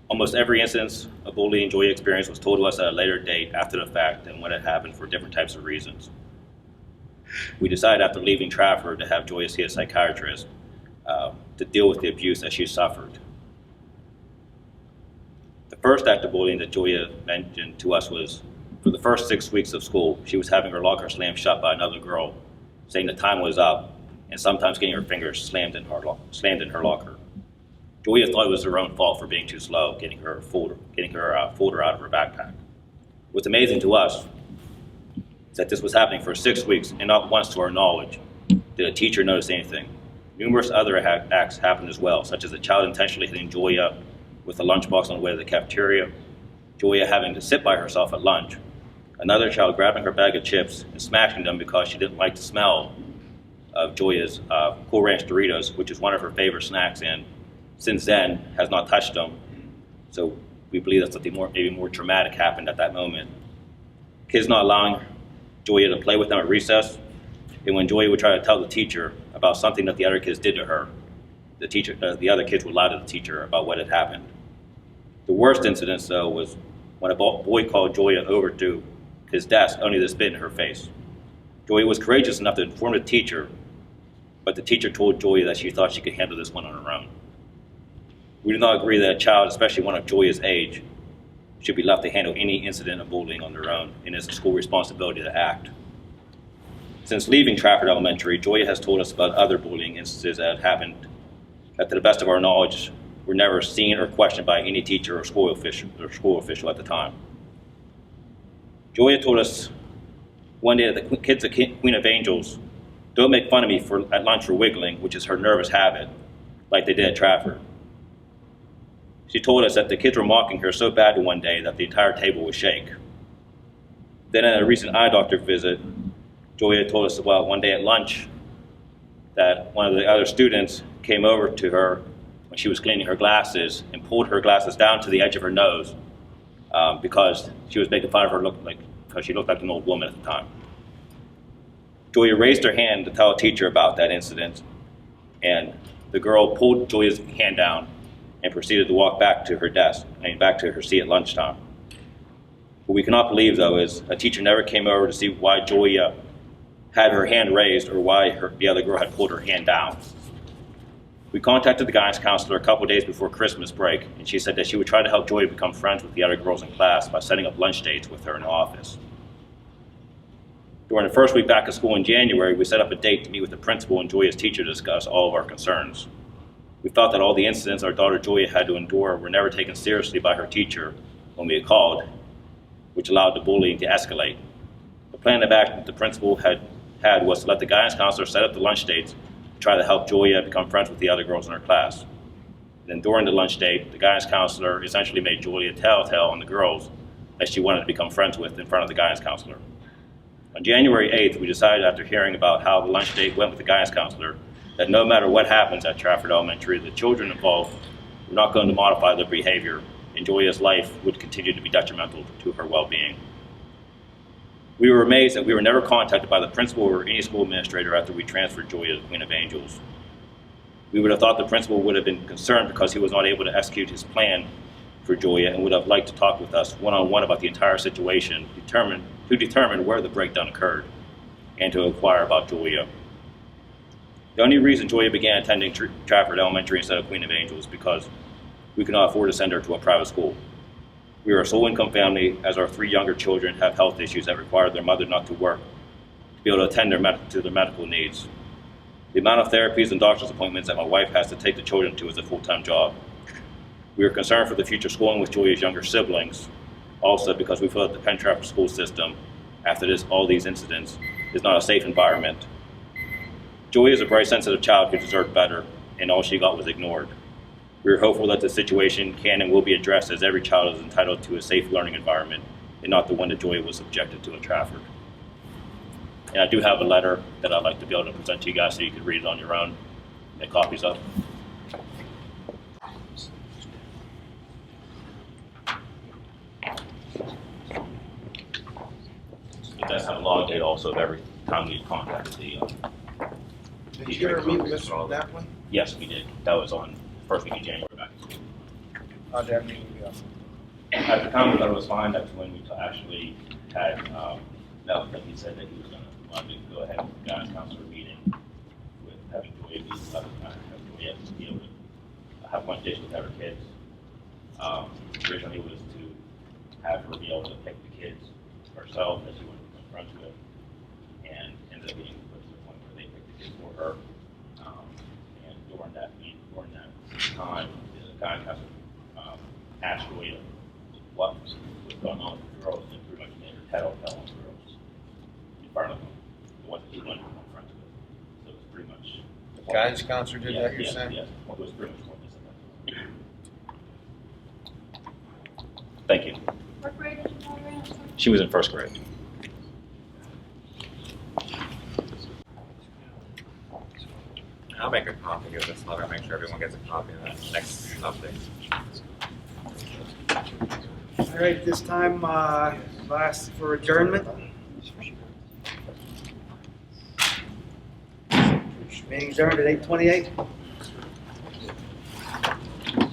Almost every instance of bullying Joy experienced was told to us at a later date after the fact and when it happened for different types of reasons. We decided after leaving Trafford to have Joy see a psychiatrist to deal with the abuse that she suffered. The first act of bullying that Joya mentioned to us was, for the first 6 weeks of school, she was having her locker slammed shut by another girl, saying the time was up, and sometimes getting her fingers slammed in her locker. Joya thought it was her own fault for being too slow, getting her folder out of her backpack. What's amazing to us is that this was happening for 6 weeks, and not once to our knowledge did a teacher notice anything. Numerous other acts happened as well, such as a child intentionally hitting Joya with a lunchbox on the way to the cafeteria, Joya having to sit by herself at lunch, another child grabbing her bag of chips and smashing them because she didn't like the smell of Joya's Cool Ranch Doritos, which is one of her favorite snacks, and since then has not touched them. So we believe that something maybe more traumatic happened at that moment. Kids not allowing Joya to play with them at recess, and when Joya would try to tell the teacher about something that the other kids did to her, the other kids would lie to the teacher about what had happened. The worst incident, though, was when a boy called Joya over to his desk only to spit in her face. Joya was courageous enough to inform the teacher, but the teacher told Joya that she thought she could handle this one on her own. We do not agree that a child, especially one of Joya's age, should be left to handle any incident of bullying on their own, and it's a school responsibility to act. Since leaving Trafford Elementary, Joya has told us about other bullying instances that had happened that, to the best of our knowledge, were never seen or questioned by any teacher or school official at the time. Joya told us one day that the kids at Queen of Angels don't make fun of me at lunch for wiggling, which is her nervous habit, like they did at Trafford. She told us that the kids were mocking her so badly one day that the entire table would shake. Then at a recent eye doctor visit, Joya told us about one day at lunch that one of the other students came over to her when she was cleaning her glasses and pulled her glasses down to the edge of her nose because she was making fun of her because she looked like an old woman at the time. Joya raised her hand to tell a teacher about that incident, and the girl pulled Joya's hand down and proceeded to walk back to her desk, back to her seat at lunchtime. What we cannot believe, though, is a teacher never came over to see why Joya had her hand raised or why the other girl had pulled her hand down. We contacted the guidance counselor a couple days before Christmas break, and she said that she would try to help Joya become friends with the other girls in class by setting up lunch dates with her in the office. During the first week back at school in January, we set up a date to meet with the principal and Joya's teacher to discuss all of our concerns. We felt that all the incidents our daughter Joya had to endure were never taken seriously by her teacher when we had called, which allowed the bullying to escalate. The plan of action that the principal had was to let the guidance counselor set up the lunch dates to try to help Joya become friends with the other girls in her class. And then during the lunch date, the guidance counselor essentially made Joya telltale on the girls that she wanted to become friends with in front of the guidance counselor. On January 8th, we decided after hearing about how the lunch date went with the guidance counselor that no matter what happens at Trafford Elementary, the children involved were not going to modify their behavior, and Joya's life would continue to be detrimental to her well-being. We were amazed that we were never contacted by the principal or any school administrator after we transferred Joya to Queen of Angels. We would have thought the principal would have been concerned because he was not able to execute his plan for Joya and would have liked to talk with us one-on-one about the entire situation to determine where the breakdown occurred and to inquire about Joya. The only reason Joya began attending Trafford Elementary instead of Queen of Angels is because we could not afford to send her to a private school. We are a sole-income family, as our 3 younger children have health issues that require their mother not to work to be able to attend to their medical needs. The amount of therapies and doctor's appointments that my wife has to take the children to is a full-time job. We are concerned for the future schooling with Joya's younger siblings, also because we feel that the Penn Trafford school system, after all these incidents, is not a safe environment. Joya is a very sensitive child who deserved better, and all she got was ignored. We are hopeful that the situation can and will be addressed, as every child is entitled to a safe learning environment and not the one that Joya was subjected to in Trafford. And I do have a letter that I'd like to be able to present to you guys so you could read it on your own, make copies of. It does have a log date also of every time we contacted the Did you ever meet with Mr. Dapley? Yes, we did. That was on first week of January back in school. How'd that meeting go? At the time, we thought it was fine. That's when we actually had met with him. He said that he was wanted to go ahead with the guidance counselor meeting with having Joya be able to have lunch dates with other kids. Originally, it was to have her be able to pick the kids herself that she wanted to become friends with, and ended up being put to the point where they picked the kids for her. And during that time, the guidance counselor asked Joya what was going on with the girls, and pretty much made her tell on the girls in front of them, the ones that he wanted to become friends with. So it was pretty much. Guidance counselor did that, you're saying? Yes, it was pretty much what this is. Thank you. What grade did you go around? She was in first grade. I'll make a copy of this letter, make sure everyone gets a copy of that next update. All right, this time, last for adjournment. Meeting adjourned at 8:28.